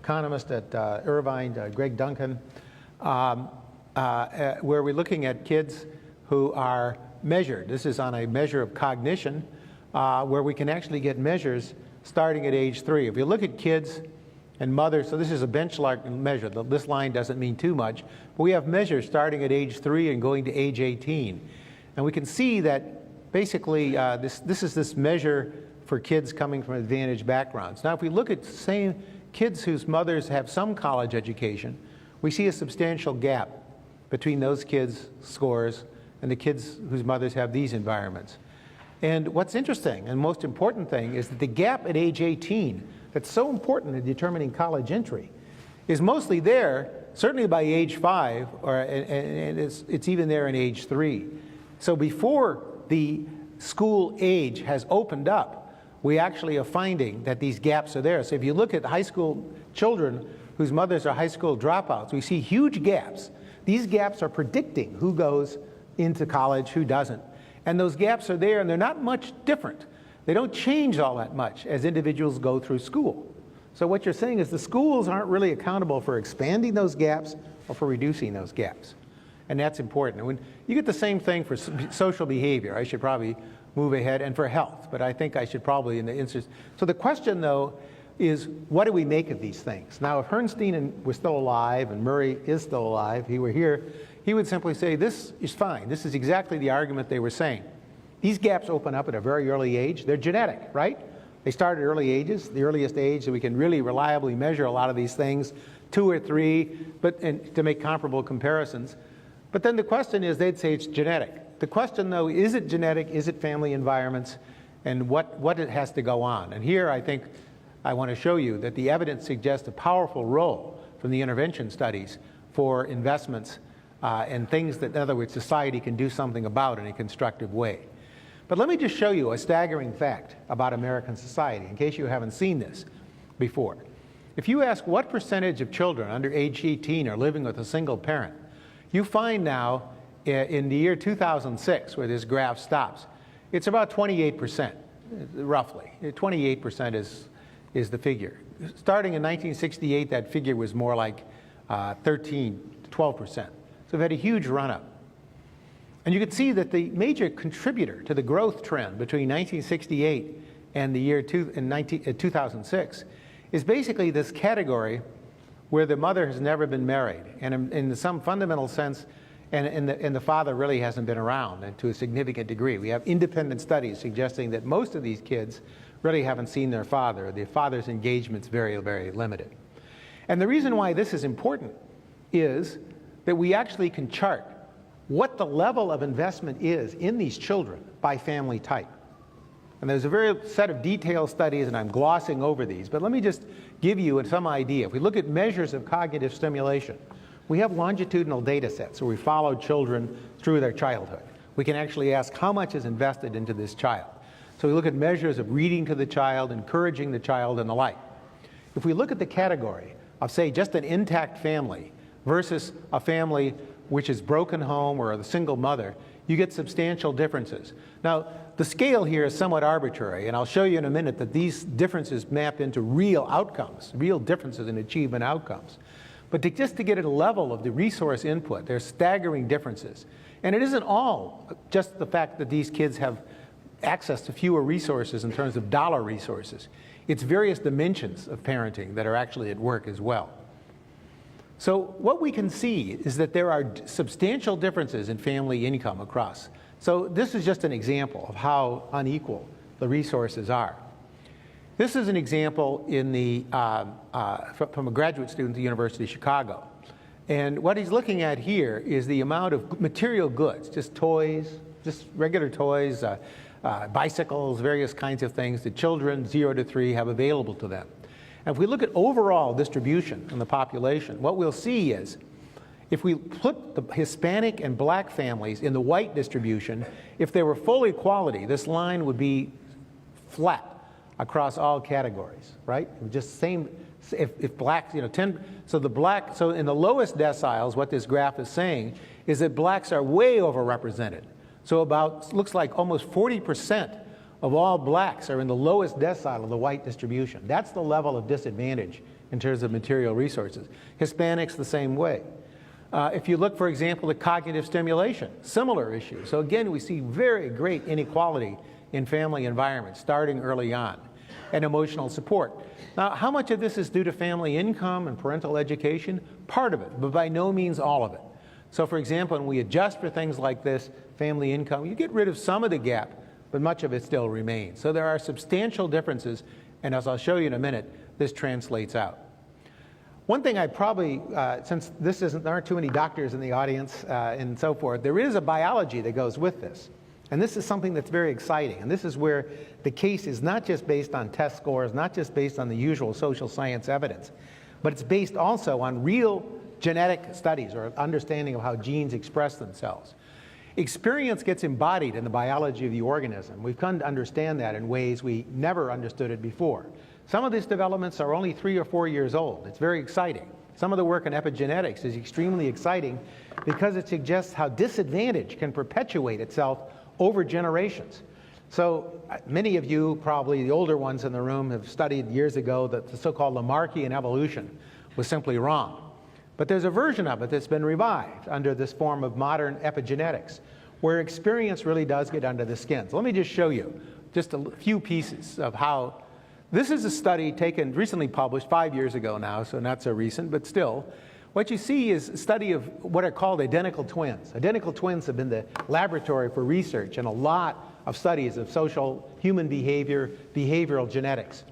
economist at Irvine, Greg Duncan, where we're looking at kids who are measured. This is on a measure of cognition, where we can actually get measures starting at age 3. If you look at kids and mothers, so this is a benchmark measure. This line doesn't mean too much, but we have measures starting at age 3 and going to age 18. And we can see that basically this is this measure for kids coming from advantaged backgrounds. Now, if we look at same kids whose mothers have some college education, we see a substantial gap between those kids' scores and the kids whose mothers have these environments. And what's interesting and most important thing is that the gap at age 18 that's so important in determining college entry is mostly there, certainly by age 5, and it's even there in age 3. So before the school age has opened up, we actually are finding that these gaps are there. So if you look at high school children whose mothers are high school dropouts, we see huge gaps. These gaps are predicting who goes into college, who doesn't. And those gaps are there, and they're not much different. They don't change all that much as individuals go through school. So what you're saying is the schools aren't really accountable for expanding those gaps or for reducing those gaps. And that's important. And when you get the same thing for social behavior, I should probably move ahead, and for health, but I think I should probably in the instance. So the question, though, is what do we make of these things? Now, if Herrnstein was still alive and Murray is still alive, if he were here, he would simply say, this is fine. This is exactly the argument they were saying. These gaps open up at a very early age. They're genetic, right? They start at early ages, the earliest age that we can really reliably measure a lot of these things, 2 or 3, and to make comparable comparisons. But then the question is, they'd say it's genetic. The question, though, is it genetic? Is it family environments? And what it has to go on? And here, I think, I want to show you that the evidence suggests a powerful role from the intervention studies for investments and things that, in other words, society can do something about in a constructive way. But let me just show you a staggering fact about American society, in case you haven't seen this before. If you ask what percentage of children under age 18 are living with a single parent, you find now in the year 2006, where this graph stops, it's about 28%, roughly. 28% is the figure. Starting in 1968, that figure was more like 13 to 12%. So we've had a huge run-up. And you can see that the major contributor to the growth trend between 1968 and the year 2006 is basically this category where the mother has never been married, and in some fundamental sense, and the father really hasn't been around, and to a significant degree. We have independent studies suggesting that most of these kids really haven't seen their father. The father's engagement's very, very limited. And the reason why this is important is that we actually can chart what the level of investment is in these children by family type. And there's a very set of detailed studies, and I'm glossing over these, but let me just give you some idea. If we look at measures of cognitive stimulation, we have longitudinal data sets where we follow children through their childhood. We can actually ask how much is invested into this child. So we look at measures of reading to the child, encouraging the child, and the like. If we look at the category of, say, just an intact family versus a family which is broken home or a single mother, you get substantial differences. Now, the scale here is somewhat arbitrary, and I'll show you in a minute that these differences map into real outcomes, real differences in achievement outcomes. But just to get a level of the resource input, there's staggering differences. And it isn't all just the fact that these kids have access to fewer resources in terms of dollar resources. It's various dimensions of parenting that are actually at work as well. So what we can see is that there are substantial differences in family income across. So this is just an example of how unequal the resources are. This is an example in the, from a graduate student at the University of Chicago. And what he's looking at here is the amount of material goods, just toys, just regular toys, bicycles, various kinds of things that children 0 to 3 have available to them. And if we look at overall distribution in the population, what we'll see is if we put the Hispanic and black families in the white distribution, if they were full equality, this line would be flat across all categories, right? Just same, if blacks, you know, 10, so in the lowest deciles, what this graph is saying is that blacks are way overrepresented. So about, looks like almost 40% of all blacks are in the lowest decile of the white distribution. That's the level of disadvantage in terms of material resources. Hispanics the same way. If you look, for example, at cognitive stimulation, similar issue. So again, we see very great inequality in family environments starting early on, and emotional support. Now, how much of this is due to family income and parental education? Part of it, but by no means all of it. So for example, when we adjust for things like this, family income, you get rid of some of the gap, but much of it still remains. So there are substantial differences, and as I'll show you in a minute, this translates out. One thing I probably, since there aren't too many doctors in the audience and so forth, there is a biology that goes with this. And this is something that's very exciting. And this is where the case is not just based on test scores, not just based on the usual social science evidence, but it's based also on real genetic studies or understanding of how genes express themselves. Experience gets embodied in the biology of the organism. We've come to understand that in ways we never understood it before. Some of these developments are only 3 or 4 years old. It's very exciting. Some of the work in epigenetics is extremely exciting because it suggests how disadvantage can perpetuate itself over generations. So many of you, probably the older ones in the room, have studied years ago that the so-called Lamarckian evolution was simply wrong. But there's a version of it that's been revived under this form of modern epigenetics, where experience really does get under the skin. So let me just show you just a few pieces of how. This is a study taken, recently published 5 years ago now, so not so recent, but still. What you see is a study of what are called identical twins. Identical twins have been the laboratory for research and a lot of studies of social human behavior, behavioral genetics.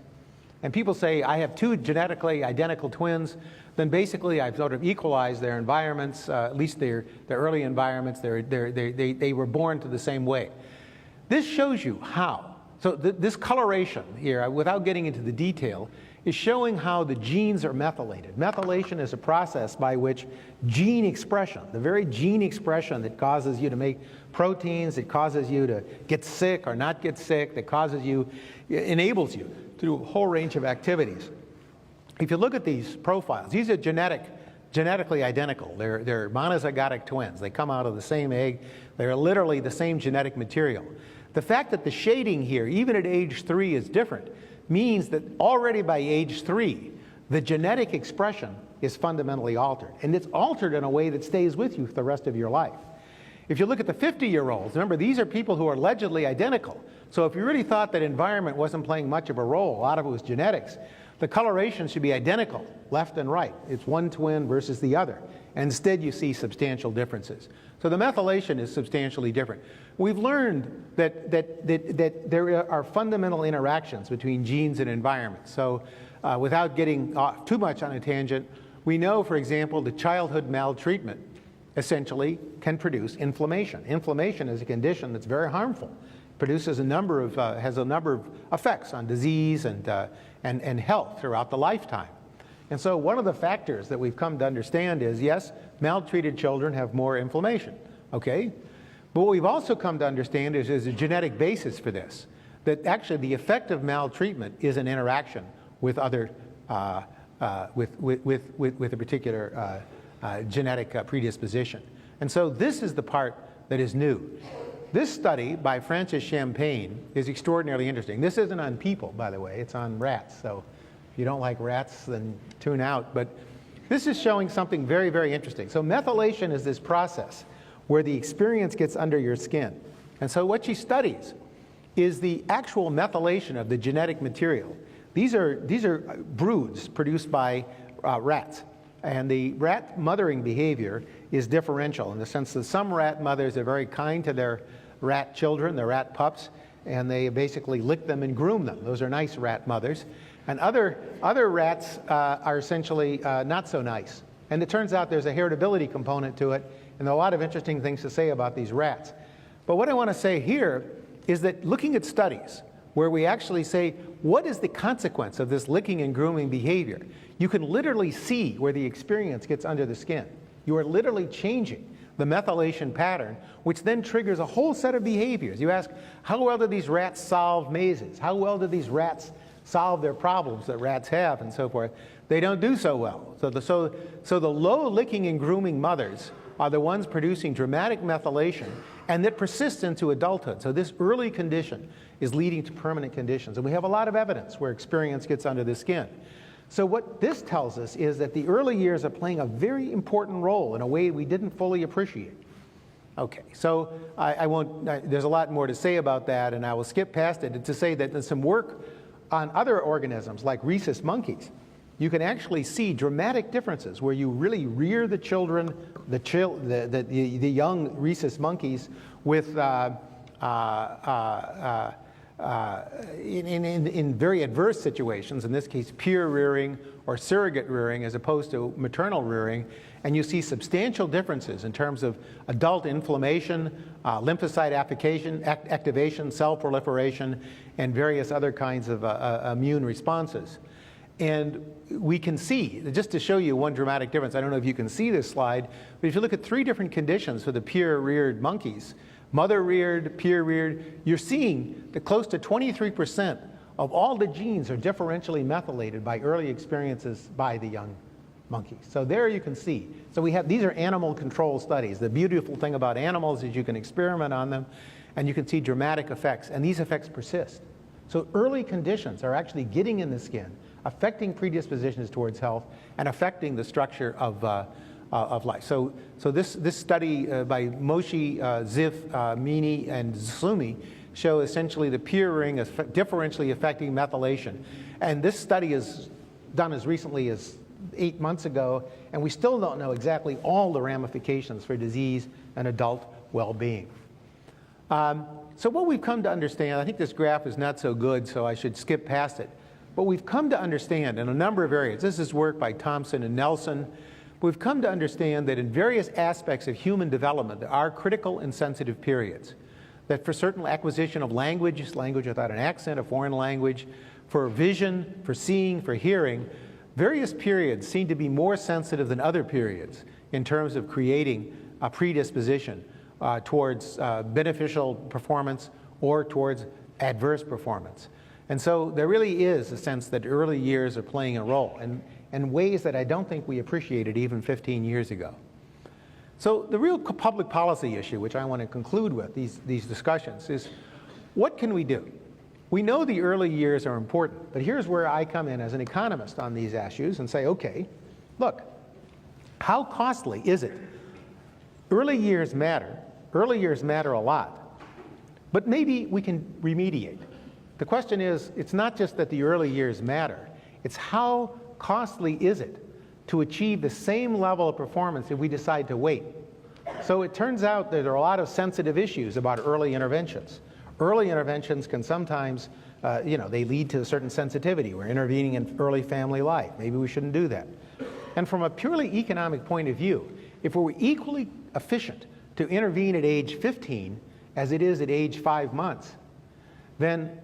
And people say, I have 2 genetically identical twins, then basically I've sort of equalized their environments, at least their early environments, they were born to the same way. This shows you how. So this coloration here, without getting into the detail, is showing how the genes are methylated. Methylation is a process by which gene expression, the very gene expression that causes you to make proteins, that causes you to get sick or not get sick, that enables you to do a whole range of activities. If you look at these profiles, these are genetically identical. They're monozygotic twins. They come out of the same egg. They're literally the same genetic material. The fact that the shading here, even at age 3, is different means that already by age 3, the genetic expression is fundamentally altered. And it's altered in a way that stays with you for the rest of your life. If you look at the 50-year-olds, remember, these are people who are allegedly identical. So if you really thought that environment wasn't playing much of a role, a lot of it was genetics, the coloration should be identical, left and right. It's one twin versus the other. And instead, you see substantial differences. So the methylation is substantially different. We've learned that there are fundamental interactions between genes and environment. So without getting too much on a tangent, we know, for example, that childhood maltreatment essentially can produce inflammation. Inflammation is a condition that's very harmful. It produces has a number of effects on disease and health throughout the lifetime. And so one of the factors that we've come to understand is, yes, maltreated children have more inflammation, okay? But what we've also come to understand is there's a genetic basis for this, that actually the effect of maltreatment is an interaction with other, with a particular genetic predisposition. And so this is the part that is new. This study by Francis Champagne is extraordinarily interesting. This isn't on people, by the way, it's on rats. So if you don't like rats, then tune out. But This is showing something very, very interesting. So methylation is this process where the experience gets under your skin. And so what she studies is the actual methylation of the genetic material. These are broods produced by rats. And the rat mothering behavior is differential in the sense that some rat mothers are very kind to their rat children, their rat pups, and they basically lick them and groom them. Those are nice rat mothers. And other rats are essentially not so nice. And it turns out there's a heritability component to it, and there are a lot of interesting things to say about these rats. But what I want to say here is that looking at studies where we actually say, what is the consequence of this licking and grooming behavior? You can literally see where the experience gets under the skin. You are literally changing the methylation pattern, which then triggers a whole set of behaviors. You ask, how well do these rats solve mazes? How well do these rats solve their problems that rats have and so forth? They don't do so well. So the low licking and grooming mothers are the ones producing dramatic methylation, and that persists into adulthood. So this early condition is leading to permanent conditions. And we have a lot of evidence where experience gets under the skin. So what this tells us is that the early years are playing a very important role in a way we didn't fully appreciate. Okay, so I won't, there's a lot more to say about that, and I will skip past it to say that there's some work on other organisms like rhesus monkeys. You can actually see dramatic differences where you really rear the children, the young rhesus monkeys with in very adverse situations, in this case peer rearing or surrogate rearing as opposed to maternal rearing, and you see substantial differences in terms of adult inflammation, lymphocyte activation, cell proliferation, and various other kinds of immune responses. And we can see, just to show you one dramatic difference, I don't know if you can see this slide, but if you look at 3 different conditions for the peer-reared monkeys, mother-reared, peer-reared, you're seeing that close to 23% of all the genes are differentially methylated by early experiences by the young monkeys. So there you can see. So we have, these are animal control studies. The beautiful thing about animals is you can experiment on them, and you can see dramatic effects, and these effects persist. So early conditions are actually getting in the skin, affecting predispositions towards health, and affecting the structure of life. So this study by Moshe, Ziff, Meany, and Slumi show essentially the peer rearing is differentially affecting methylation. And this study is done as recently as 8 months ago, and we still don't know exactly all the ramifications for disease and adult well-being. So what we've come to understand, I think this graph is not so good, so I should skip past it. But we've come to understand in a number of areas, this is work by Thompson and Nelson, we've come to understand that in various aspects of human development, there are critical and sensitive periods. That for certain acquisition of language, language without an accent, a foreign language, for vision, for seeing, for hearing, various periods seem to be more sensitive than other periods in terms of creating a predisposition towards beneficial performance or towards adverse performance. And so there really is a sense that early years are playing a role in ways that I don't think we appreciated even 15 years ago. So the real public policy issue, which I want to conclude with these discussions, is what can we do? We know the early years are important, but here's where I come in as an economist on these issues and say, okay, look, how costly is it? Early years matter a lot, but maybe we can remediate. The question is, it's not just that the early years matter, it's how costly is it to achieve the same level of performance if we decide to wait. So it turns out that there are a lot of sensitive issues about early interventions. Early interventions can sometimes, they lead to a certain sensitivity. We're intervening in early family life. Maybe we shouldn't do that. And from a purely economic point of view, if we're equally efficient to intervene at age 15 as it is at age 5 months, then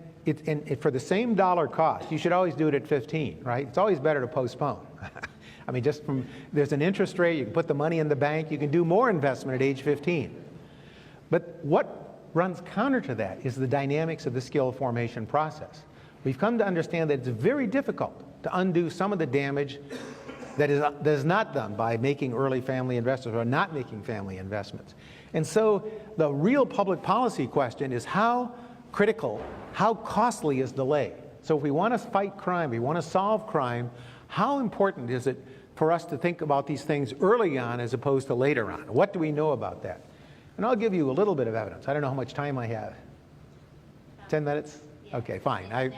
for the same dollar cost, you should always do it at 15, right? It's always better to postpone. I mean, there's an interest rate, you can put the money in the bank, you can do more investment at age 15. But what runs counter to that is the dynamics of the skill formation process. We've come to understand that it's very difficult to undo some of the damage that is not done by making early family investments or not making family investments. And so the real public policy question is how critical, how costly is delay? So if we want to fight crime, we want to solve crime, how important is it for us to think about these things early on as opposed to later on. What do we know about that? And I'll give you a little bit of evidence. I don't know how much time I have. 10 minutes? Okay, fine.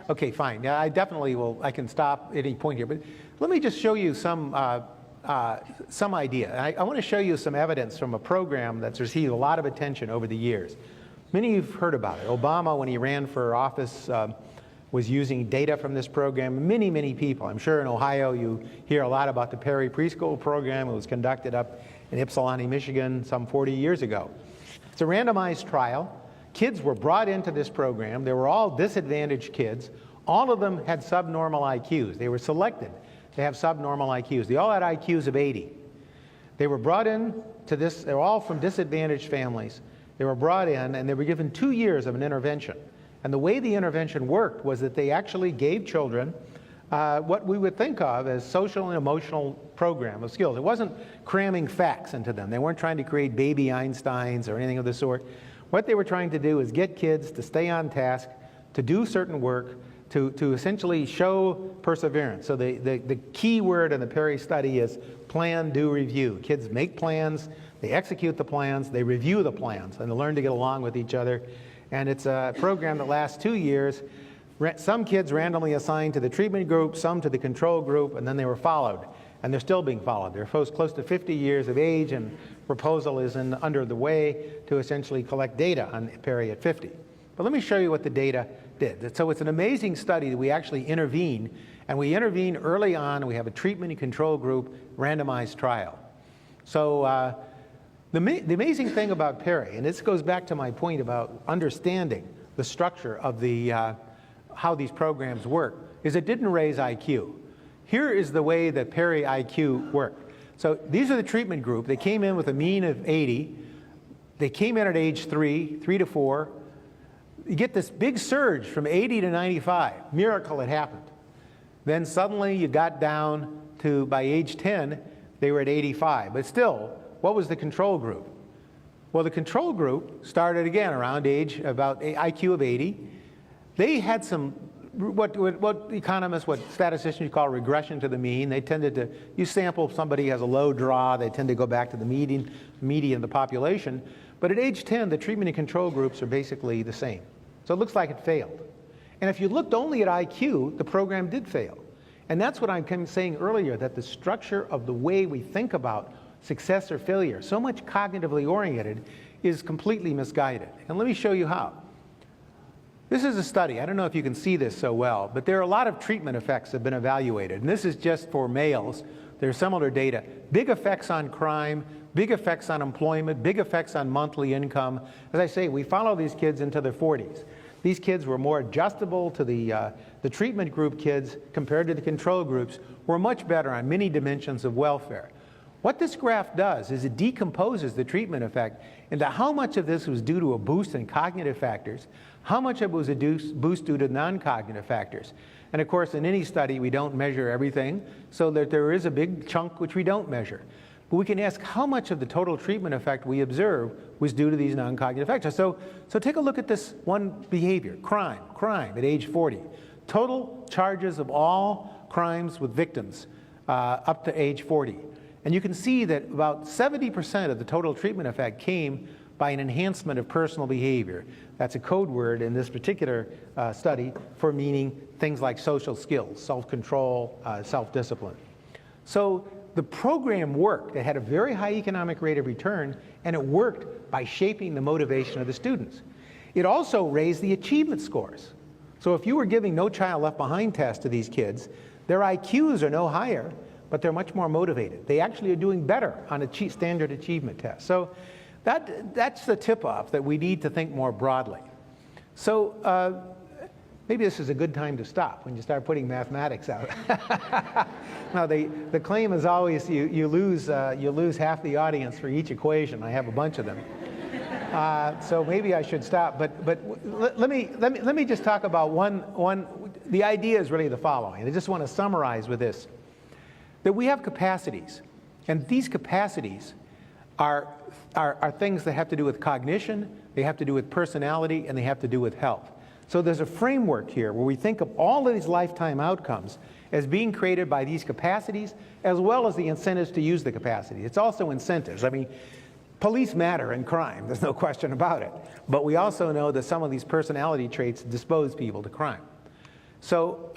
Okay, fine. Yeah, I definitely will. I can stop at any point here. But let me just show you some idea. I want to show you some evidence from a program that's received a lot of attention over the years. Many of you have heard about it. Obama, when he ran for office, was using data from this program. Many, many people. I'm sure in Ohio you hear a lot about the Perry preschool program. It was conducted up in Ypsilanti, Michigan, some 40 years ago. It's a randomized trial. Kids were brought into this program. They were all disadvantaged kids. All of them had subnormal IQs. They were selected to have subnormal IQs. They all had IQs of 80. They were brought in to this. They were all from disadvantaged families. They were brought in, and they were given 2 years of an intervention. And the way the intervention worked was that they actually gave children what we would think of as social and emotional program of skills. It wasn't cramming facts into them. They weren't trying to create baby Einsteins or anything of the sort. What they were trying to do is get kids to stay on task, to do certain work, to essentially show perseverance. So the key word in the Perry study is plan, do, review. Kids make plans, they execute the plans, they review the plans, and they learn to get along with each other. And it's a program that lasts 2 years. Some kids randomly assigned to the treatment group, some to the control group, and then they were followed. And they're still being followed. They're close to 50 years of age, and proposal is under the way to essentially collect data on Perry at 50. But let me show you what the data did. So it's an amazing study that we actually intervene, and we intervene early on. We have a treatment and control group randomized trial. So the amazing thing about Perry, and this goes back to my point about understanding the structure of how these programs work, is it didn't raise IQ. Here is the way that Perry IQ worked. So these are the treatment group. They came in with a mean of 80. They came in at age 3 to 4. You get this big surge from 80 to 95. Miracle had happened. Then suddenly you got down to, by age 10, they were at 85. But still, what was the control group? Well, the control group started again around age, about IQ of 80. They had some, what economists, what statisticians call regression to the mean. They tended to, you sample somebody who has a low draw, they tend to go back to the median of the population. But at age 10, the treatment and control groups are basically the same. So it looks like it failed. And if you looked only at IQ, the program did fail. And that's what I'm saying earlier, that the structure of the way we think about success or failure, so much cognitively oriented, is completely misguided. And let me show you how. This is a study. I don't know if you can see this so well, but there are a lot of treatment effects that have been evaluated. And this is just for males. There's similar data. Big effects on crime, big effects on employment, big effects on monthly income. As I say, we follow these kids into their 40s. These kids were more adjustable to the treatment group kids compared to the control groups, were much better on many dimensions of welfare. What this graph does is it decomposes the treatment effect into how much of this was due to a boost in cognitive factors, how much of it was a boost due to non-cognitive factors. And of course, in any study, we don't measure everything, so that there is a big chunk which we don't measure. But we can ask how much of the total treatment effect we observe was due to these non-cognitive factors. So take a look at this one behavior, crime at age 40. Total charges of all crimes with victims up to age 40. And you can see that about 70% of the total treatment effect came by an enhancement of personal behavior. That's a code word in this particular study for meaning things like social skills, self-control, self-discipline. So the program worked. It had a very high economic rate of return, and it worked by shaping the motivation of the students. It also raised the achievement scores. So if you were giving No Child Left Behind tests to these kids, their IQs are no higher, but they're much more motivated. They actually are doing better on a standard achievement test. So that's the tip-off that we need to think more broadly. So maybe this is a good time to stop when you start putting mathematics out. Now, the claim is always you lose half the audience for each equation. I have a bunch of them. So maybe I should stop. But let me just talk about one. The idea is really the following. I just want to summarize with this. That we have capacities, and these capacities are things that have to do with cognition, they have to do with personality, and they have to do with health. So there's a framework here where we think of all of these lifetime outcomes as being created by these capacities, as well as the incentives to use the capacity. It's also incentives. I mean, police matter in crime, there's no question about it. But we also know that some of these personality traits dispose people to crime. So,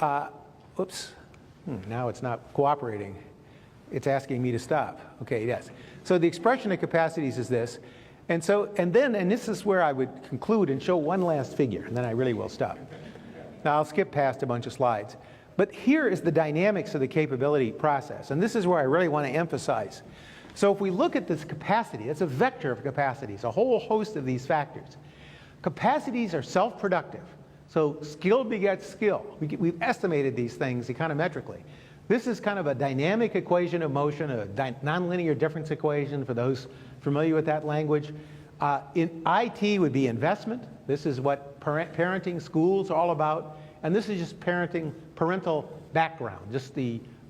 now it's not cooperating. It's asking me to stop. Okay, yes. So the expression of capacities is this. And this is where I would conclude and show one last figure, and then I really will stop. Now, I'll skip past a bunch of slides. But here is the dynamics of the capability process, and this is where I really want to emphasize. So if we look at this capacity, it's a vector of capacities, a whole host of these factors. Capacities are self-productive. So skill begets skill. We've estimated these things econometrically. This is kind of a dynamic equation of motion, a nonlinear difference equation for those familiar with that language. In IT would be investment. This is what parenting, schools are all about. And this is just parental background, just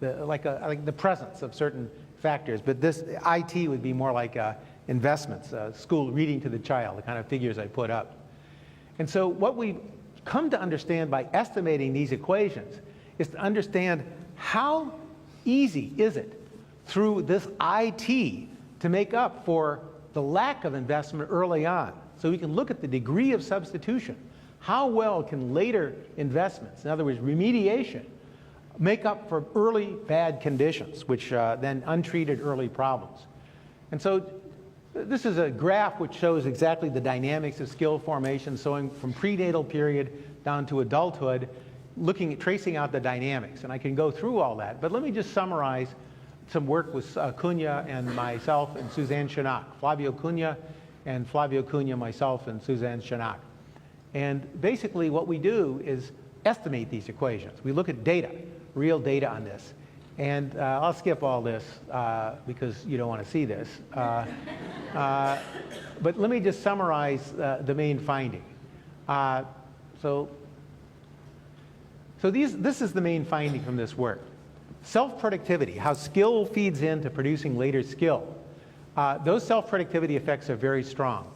like the presence of certain factors. But this IT would be more like investments, school reading to the child, the kind of figures I put up. And so what we come to understand by estimating these equations is to understand how easy is it through this IT to make up for the lack of investment early on. So we can look at the degree of substitution. How well can later investments, in other words, remediation, make up for early bad conditions, which then untreated early problems? And so this is a graph which shows exactly the dynamics of skill formation, showing from prenatal period down to adulthood, tracing out the dynamics. And I can go through all that, but let me just summarize some work with Cunha and myself and Suzanne Chanak. Flavio Cunha, myself, and Suzanne Chanak. And basically what we do is estimate these equations. We look at data, real data on this. And I'll skip all this because you don't want to see this. But let me just summarize the main finding. So this is the main finding from this work. Self-productivity, how skill feeds into producing later skill. Those self-productivity effects are very strong.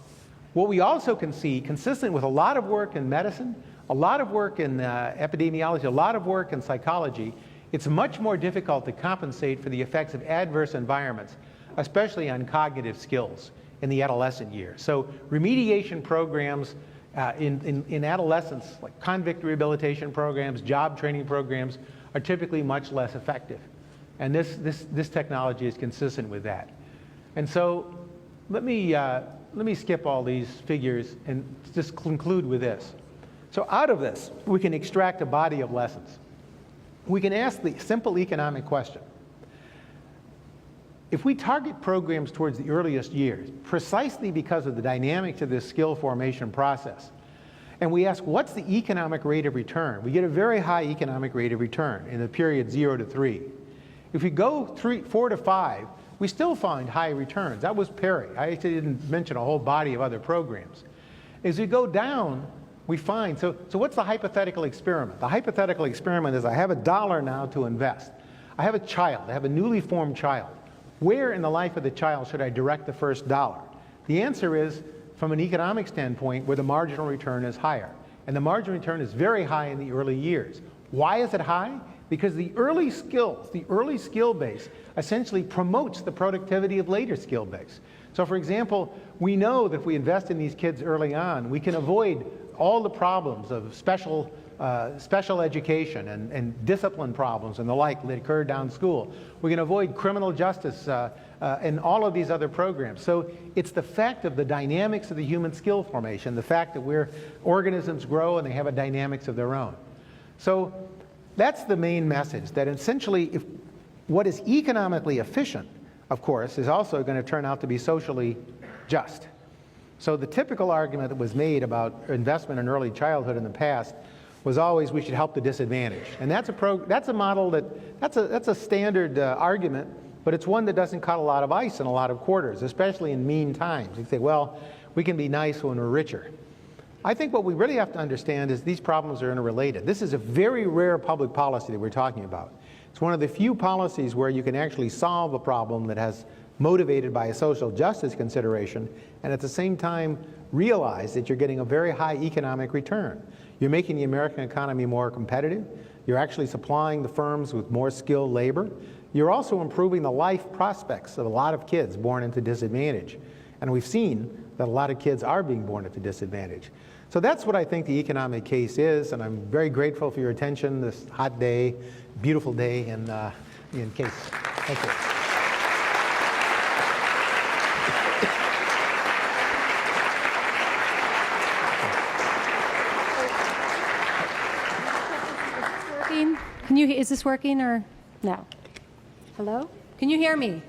What we also can see, consistent with a lot of work in medicine, a lot of work in epidemiology, a lot of work in psychology, it's much more difficult to compensate for the effects of adverse environments, especially on cognitive skills in the adolescent years. So remediation programs in adolescence, like convict rehabilitation programs, job training programs, are typically much less effective. And this technology is consistent with that. And so let me skip all these figures and just conclude with this. So out of this, we can extract a body of lessons. We can ask the simple economic question. If we target programs towards the earliest years, precisely because of the dynamics of this skill formation process, and we ask, what's the economic rate of return? We get a very high economic rate of return in the period 0 to 3. If we go 4 to 5, we still find high returns. That was Perry. I actually didn't mention a whole body of other programs. As we go down, we find, so what's the hypothetical experiment? The hypothetical experiment is I have $1 now to invest. I have a child. I have a newly formed child. Where in the life of the child should I direct the first $1? The answer is, from an economic standpoint, where the marginal return is higher. And the marginal return is very high in the early years. Why is it high? Because the early skills, the early skill base, essentially promotes the productivity of later skill base. So for example, we know that if we invest in these kids early on, we can avoid all the problems of special education and discipline problems and the like that occur down school. We can avoid criminal justice and all of these other programs. So it's the fact of the dynamics of the human skill formation, the fact that organisms grow and they have a dynamics of their own. So that's the main message, that essentially what is economically efficient, of course, is also going to turn out to be socially just. So the typical argument that was made about investment in early childhood in the past was always we should help the disadvantaged. And that's a model that's a standard argument, but it's one that doesn't cut a lot of ice in a lot of quarters, especially in mean times. You say, well, we can be nice when we're richer. I think what we really have to understand is these problems are interrelated. This is a very rare public policy that we're talking about. It's one of the few policies where you can actually solve a problem that has motivated by a social justice consideration, and at the same time realize that you're getting a very high economic return. You're making the American economy more competitive. You're actually supplying the firms with more skilled labor. You're also improving the life prospects of a lot of kids born into disadvantage. And we've seen that a lot of kids are being born into disadvantage. So that's what I think the economic case is, and I'm very grateful for your attention this hot day, beautiful day in case. Thank you. Is this working or no? Hello? Can you hear me?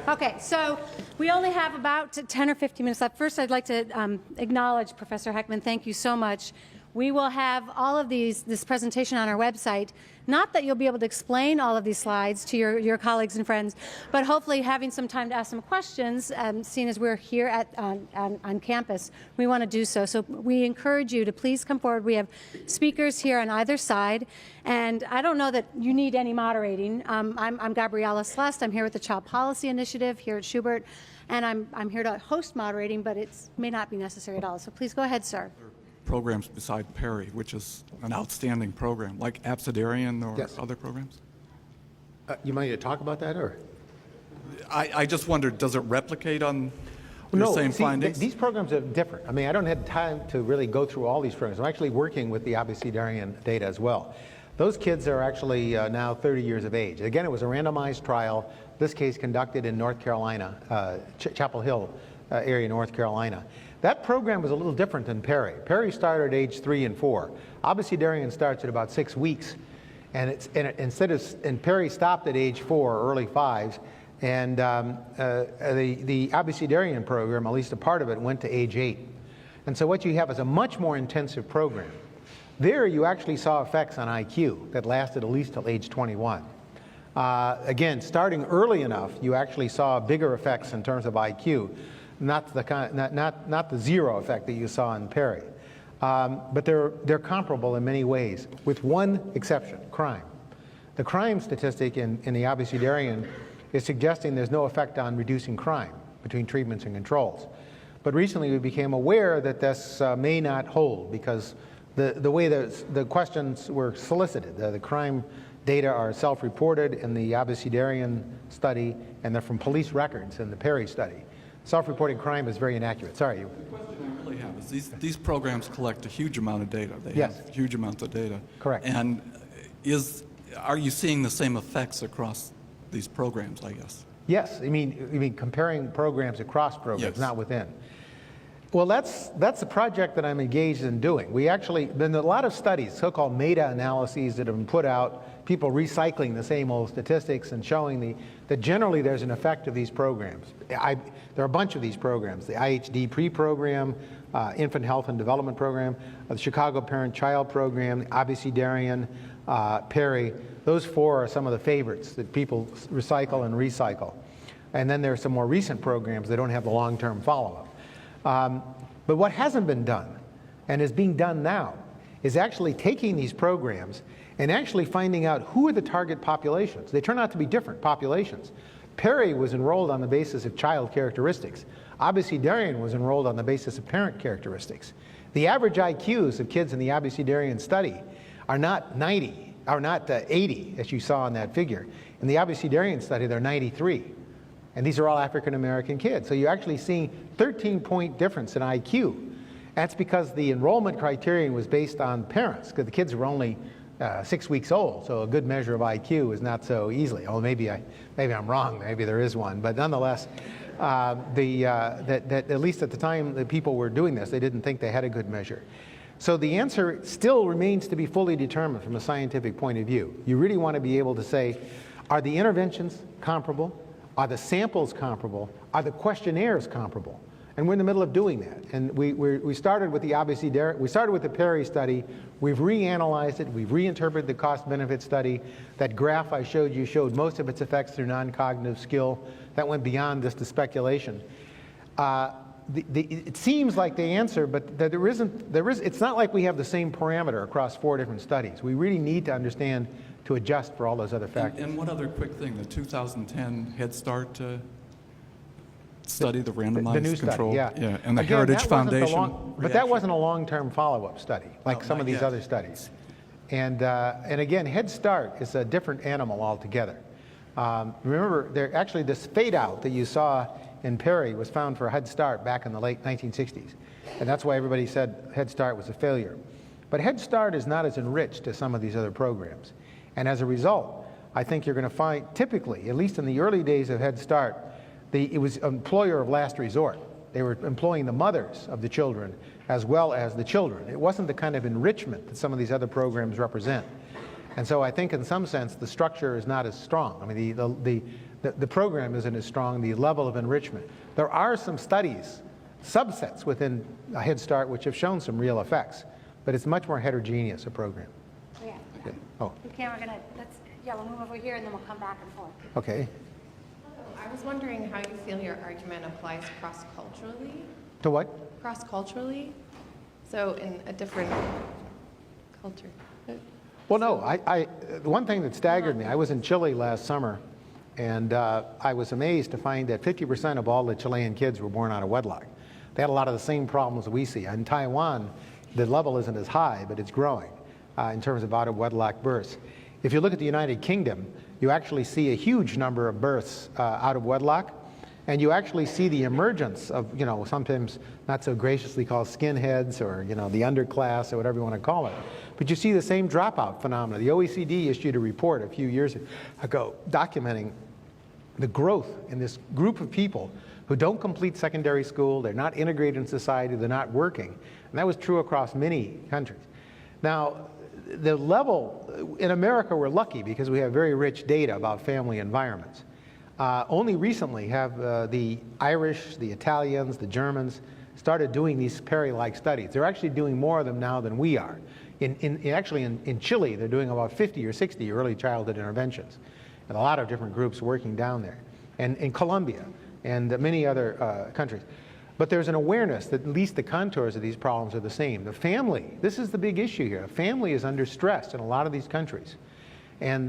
Okay, so we only have about 10 or 15 minutes left. First, I'd like to acknowledge Professor Heckman. Thank you so much. We will have all of this presentation on our website. Not that you'll be able to explain all of these slides to your colleagues and friends, but hopefully having some time to ask some questions, seeing as we're here on campus, we want to do so. So we encourage you to please come forward. We have speakers here on either side, and I don't know that you need any moderating. I'm Gabriella Celeste. I'm here with the Child Policy Initiative here at Schubert, and I'm here to host moderating, but it may not be necessary at all. So please go ahead, sir. Programs beside Perry, which is an outstanding program, like Absidarian or Yes. other programs? You might need to talk about that, or? I just wondered, does it replicate on your same findings? These programs are different. I mean, I don't have time to really go through all these programs. I'm actually working with the Absidarian data as well. Those kids are actually now 30 years of age. Again, it was a randomized trial, this case conducted in North Carolina, Chapel Hill area, North Carolina. That program was a little different than Perry. Perry started at age 3 and 4. Absidarian starts at about 6 weeks. And Perry stopped at age 4, early 5s. And the Absidarian program, at least a part of it, went to age 8. And so what you have is a much more intensive program. There you actually saw effects on IQ that lasted at least till age 21. Again, starting early enough, you actually saw bigger effects in terms of IQ. Not the zero effect that you saw in Perry. But they're comparable in many ways, with one exception, crime. The crime statistic in the Absidarian is suggesting there's no effect on reducing crime between treatments and controls. But recently we became aware that this may not hold because the way the questions were solicited, the crime data are self-reported in the Absidarian study, and they're from police records in the Perry study. Self-reporting crime is very inaccurate. Sorry. The question I really have is these programs collect a huge amount of data. They Yes. have huge amounts of data. Correct. And are you seeing the same effects across these programs, I guess? Yes. You mean comparing programs across programs, Yes. not within. Well, that's the project that I'm engaged in doing. Been a lot of studies, so-called meta-analyses that have been put out, people recycling the same old statistics and showing that generally there's an effect of these programs. There are a bunch of these programs, the IHD pre-program, Infant Health and Development Program, the Chicago Parent-Child Program, the Absidarian, Perry. Those 4 are some of the favorites that people recycle and recycle. And then there are some more recent programs that don't have the long-term follow-up. But what hasn't been done, and is being done now, is actually taking these programs and actually finding out who are the target populations. They turn out to be different populations. Perry was enrolled on the basis of child characteristics. Absidarian was enrolled on the basis of parent characteristics. The average IQs of kids in the Absidarian study are not 90, are not 80, as you saw in that figure. In the Absidarian study, they're 93. And these are all African American kids. So you're actually seeing 13-point difference in IQ. That's because the enrollment criterion was based on parents, because the kids were only 6 weeks old, so a good measure of IQ is not so easily. Oh, maybe I'm wrong. Maybe there is one, but nonetheless, that at least at the time that people were doing this, they didn't think they had a good measure. So the answer still remains to be fully determined from a scientific point of view. You really want to be able to say, are the interventions comparable? Are the samples comparable? Are the questionnaires comparable? And we're in the middle of doing that. And we started with the Absidarian, we started with the Perry study. We've reanalyzed it. We've reinterpreted the cost-benefit study. That graph I showed you showed most of its effects through non-cognitive skill. That went beyond just the speculation. It seems like the answer, but it's not like we have the same parameter across 4 different studies. We really need to understand to adjust for all those other factors. And one other quick thing, the 2010 Head Start study, the randomized new control? study, yeah. And the Again, Heritage that wasn't the Foundation? but that wasn't a long-term follow-up study, like No, some of not these yet. other studies. And again, Head Start is a different animal altogether. Remember, actually this fade-out that you saw in Perry was found for Head Start back in the late 1960s. And that's why everybody said Head Start was a failure. But Head Start is not as enriched as some of these other programs. And as a result, I think you're going to find, typically, at least in the early days of Head Start, it was employer of last resort. They were employing the mothers of the children as well as the children. It wasn't the kind of enrichment that some of these other programs represent. And so I think in some sense the structure is not as strong. I mean, the program isn't as strong, the level of enrichment. There are some studies, subsets within Head Start which have shown some real effects, but it's much more heterogeneous a program. Yeah. Okay. Oh, Okay, we're gonna, we'll move over here and then we'll come back and forth. okay. I was wondering how you feel your argument applies cross-culturally. To what? Cross-culturally? So in a different culture. Well, no, the one thing that staggered me, I was in Chile last summer, and I was amazed to find that 50% of all the Chilean kids were born out of wedlock. They had a lot of the same problems that we see. In Taiwan, the level isn't as high, but it's growing in terms of out of wedlock births. If you look at the United Kingdom, you actually see a huge number of births out of wedlock, and you actually see the emergence of, sometimes not so graciously called skinheads or, the underclass or whatever you want to call it. But you see the same dropout phenomena. The OECD issued a report a few years ago documenting the growth in this group of people who don't complete secondary school, they're not integrated in society, they're not working. And that was true across many countries. Now, the level, in America we're lucky because we have very rich data about family environments. Only recently have the Irish, the Italians, the Germans started doing these Perry-like studies. They're actually doing more of them now than we are. Actually, in Chile, they're doing about 50 or 60 early childhood interventions, and a lot of different groups working down there, and in Colombia and many other countries. But there's an awareness that at least the contours of these problems are the same. The family, this is the big issue here. The family is under stress in a lot of these countries. And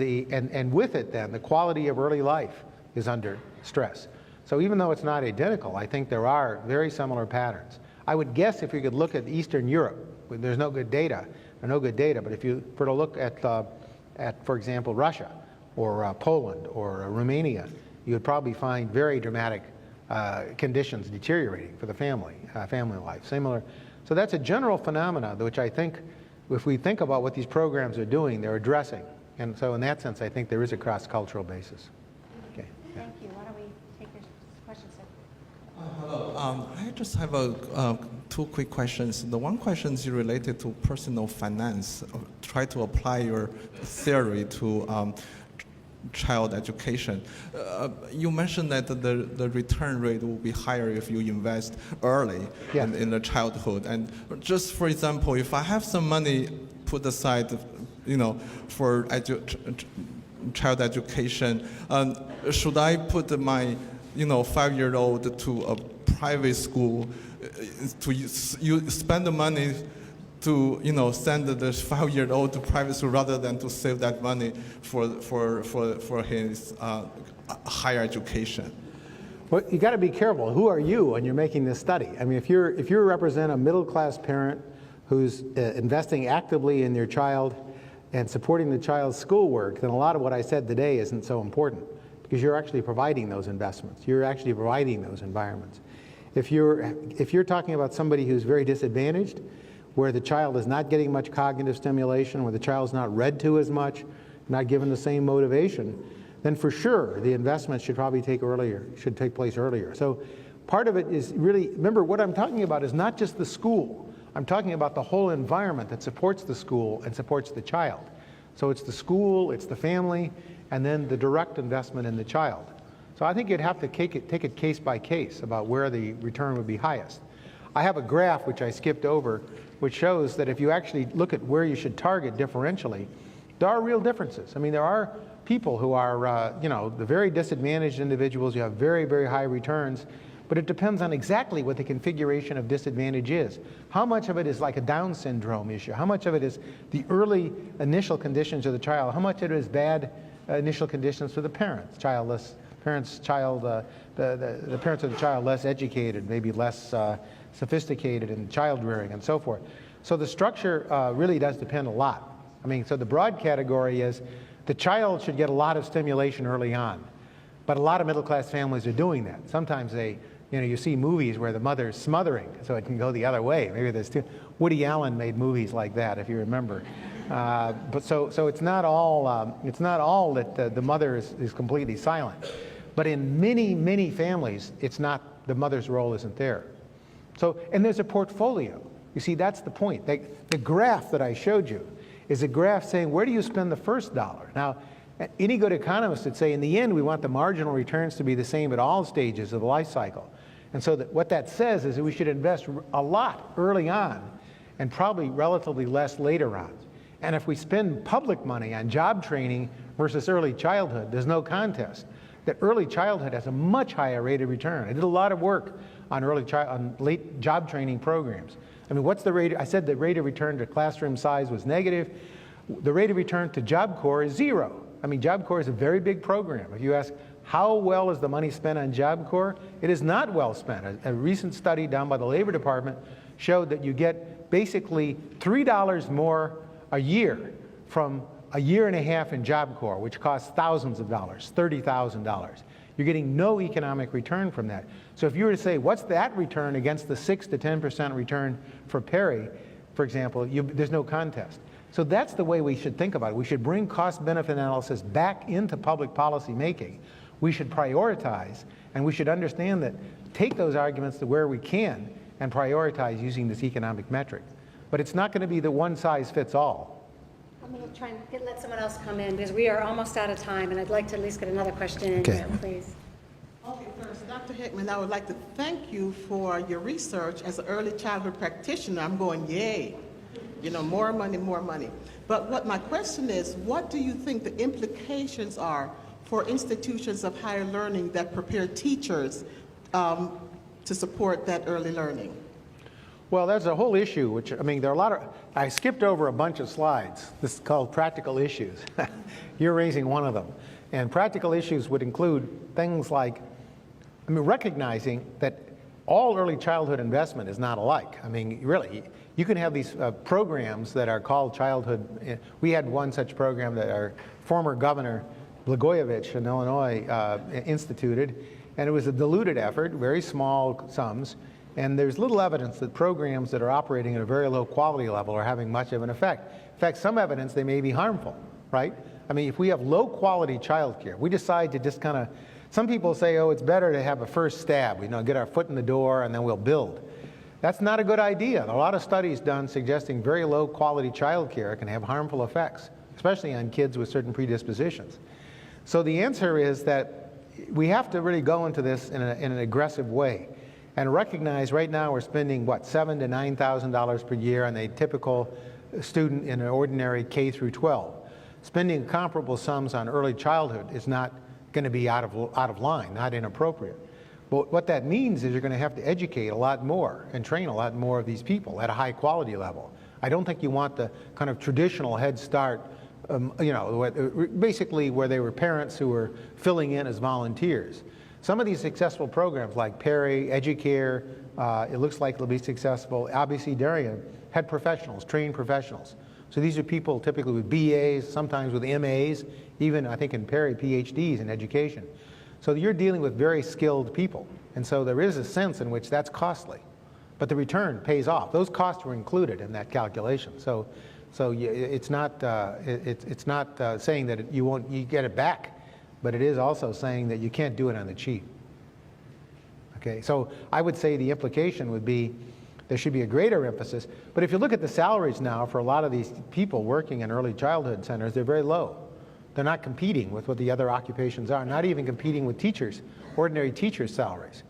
with it then, the quality of early life is under stress. So even though it's not identical, I think there are very similar patterns. I would guess if you could look at Eastern Europe, there's no good data, but if you were to look at for example, Russia or Poland or Romania, you would probably find very dramatic conditions deteriorating for the family life. Similar. So that's a general phenomena which I think, if we think about what these programs are doing, they're addressing. And so in that sense, I think there is a cross-cultural basis. Okay. Yeah. Thank you. Why don't we take your question, sir? Hello. I just have two quick questions. The one question is related to personal finance. Try to apply your theory to child education. You mentioned that the return rate will be higher if you invest early in the childhood. And just for example, if I have some money put aside, for child education, should I put my 5-year-old to a private school you spend the money to send the 5-year-old to private school rather than to save that money for his higher education? Well, you got to be careful. Who are you when you're making this study? I mean, if you represent a middle-class parent who's investing actively in your child and supporting the child's schoolwork, then a lot of what I said today isn't so important because you're actually providing those investments. You're actually providing those environments. If you're talking about somebody who's very disadvantaged, where the child is not getting much cognitive stimulation, where the child's not read to as much, not given the same motivation, then for sure the investment should probably take place earlier. So part of it is really, remember what I'm talking about is not just the school. I'm talking about the whole environment that supports the school and supports the child. So it's the school, it's the family, and then the direct investment in the child. So I think you'd have to take it case by case about where the return would be highest. I have a graph which I skipped over, which shows that if you actually look at where you should target differentially, there are real differences. I mean, there are people who are, the very disadvantaged individuals who have very, very high returns, but it depends on exactly what the configuration of disadvantage is. How much of it is like a Down syndrome issue? How much of it is the early initial conditions of the child? How much of it is bad initial conditions for the parents, childless the parents of the child less educated, maybe less sophisticated in child rearing and so forth. So the structure really does depend a lot. I mean, so the broad category is the child should get a lot of stimulation early on, but a lot of middle-class families are doing that. Sometimes you see movies where the mother's smothering, so it can go the other way. Maybe there's Woody Allen made movies like that, if you remember. But so it's not all that the mother is completely silent. But in many families, it's not, the mother's role isn't there. So, and there's a portfolio. You see, that's the point. The graph that I showed you is a graph saying, where do you spend the first dollar? Now, any good economist would say, in the end, we want the marginal returns to be the same at all stages of the life cycle. And so what that says is that we should invest a lot early on and probably relatively less later on. And if we spend public money on job training versus early childhood, there's no contest that early childhood has a much higher rate of return. I did a lot of work on late job training programs. I mean, what's the rate? I said the rate of return to classroom size was negative. The rate of return to Job Corps is 0. I mean, Job Corps is a very big program. If you ask how well is the money spent on Job Corps, it is not well spent. A recent study done by the Labor Department showed that you get basically $3 more a year from a year and a half in Job Corps, which costs thousands of dollars, $30,000. You're getting no economic return from that. So if you were to say, what's that return against the 6 to 10% return for Perry, for example, there's no contest. So that's the way we should think about it. We should bring cost-benefit analysis back into public policy making. We should prioritize, and we should understand that, take those arguments to where we can and prioritize using this economic metric. But it's not going to be the one-size-fits-all. I'm going to try and let someone else come in because we are almost out of time, and I'd like to at least get another question in here, please. Okay, first, Dr. Heckman, I would like to thank you for your research. As an early childhood practitioner, I'm going, yay, more money, more money. But what my question is, what do you think the implications are for institutions of higher learning that prepare teachers to support that early learning? Well, there's a whole issue, which, I mean, there are a lot of, I skipped over a bunch of slides. This is called practical issues. You're raising one of them. And practical issues would include things like, recognizing that all early childhood investment is not alike. I mean, really, you can have these programs that are called childhood. We had one such program that our former governor, Blagojevich in Illinois, instituted, and it was a diluted effort, very small sums. And there's little evidence that programs that are operating at a very low quality level are having much of an effect. In fact, some evidence they may be harmful, right? I mean, if we have low quality childcare, we decide to just kind of, some people say, oh, it's better to have a first stab, get our foot in the door and then we'll build. That's not a good idea. There are a lot of studies done suggesting very low quality childcare can have harmful effects, especially on kids with certain predispositions. So the answer is that we have to really go into this in an aggressive way. And recognize right now we're spending, $7,000 to $9,000 per year on a typical student in an ordinary K through 12. Spending comparable sums on early childhood is not going to be out of line, not inappropriate. But what that means is you're going to have to educate a lot more and train a lot more of these people at a high quality level. I don't think you want the kind of traditional Head Start, basically where they were parents who were filling in as volunteers. Some of these successful programs like Perry, Educare, it looks like they'll be successful. Obviously, Darien had professionals, trained professionals. So these are people typically with BAs, sometimes with MAs, even I think in Perry, PhDs in education. So you're dealing with very skilled people. And so there is a sense in which that's costly, but the return pays off. Those costs were included in that calculation. So it's not saying that you get it back. But it is also saying that you can't do it on the cheap. Okay, so I would say the implication would be there should be a greater emphasis. But if you look at the salaries now for a lot of these people working in early childhood centers, they're very low. They're not competing with what the other occupations are, not even competing with teachers, ordinary teachers' salaries.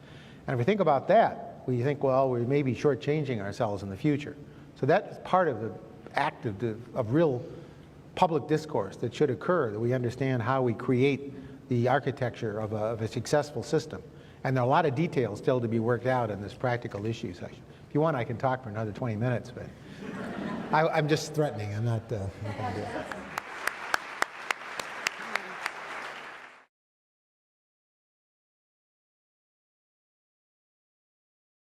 And if we think about that, we think, well, we may be shortchanging ourselves in the future. So that's part of the act of real public discourse that should occur, that we understand how we create the architecture of a successful system. And there are a lot of details still to be worked out in this practical issue section. If you want, I can talk for another 20 minutes, but I'm just threatening. I'm not going to do it.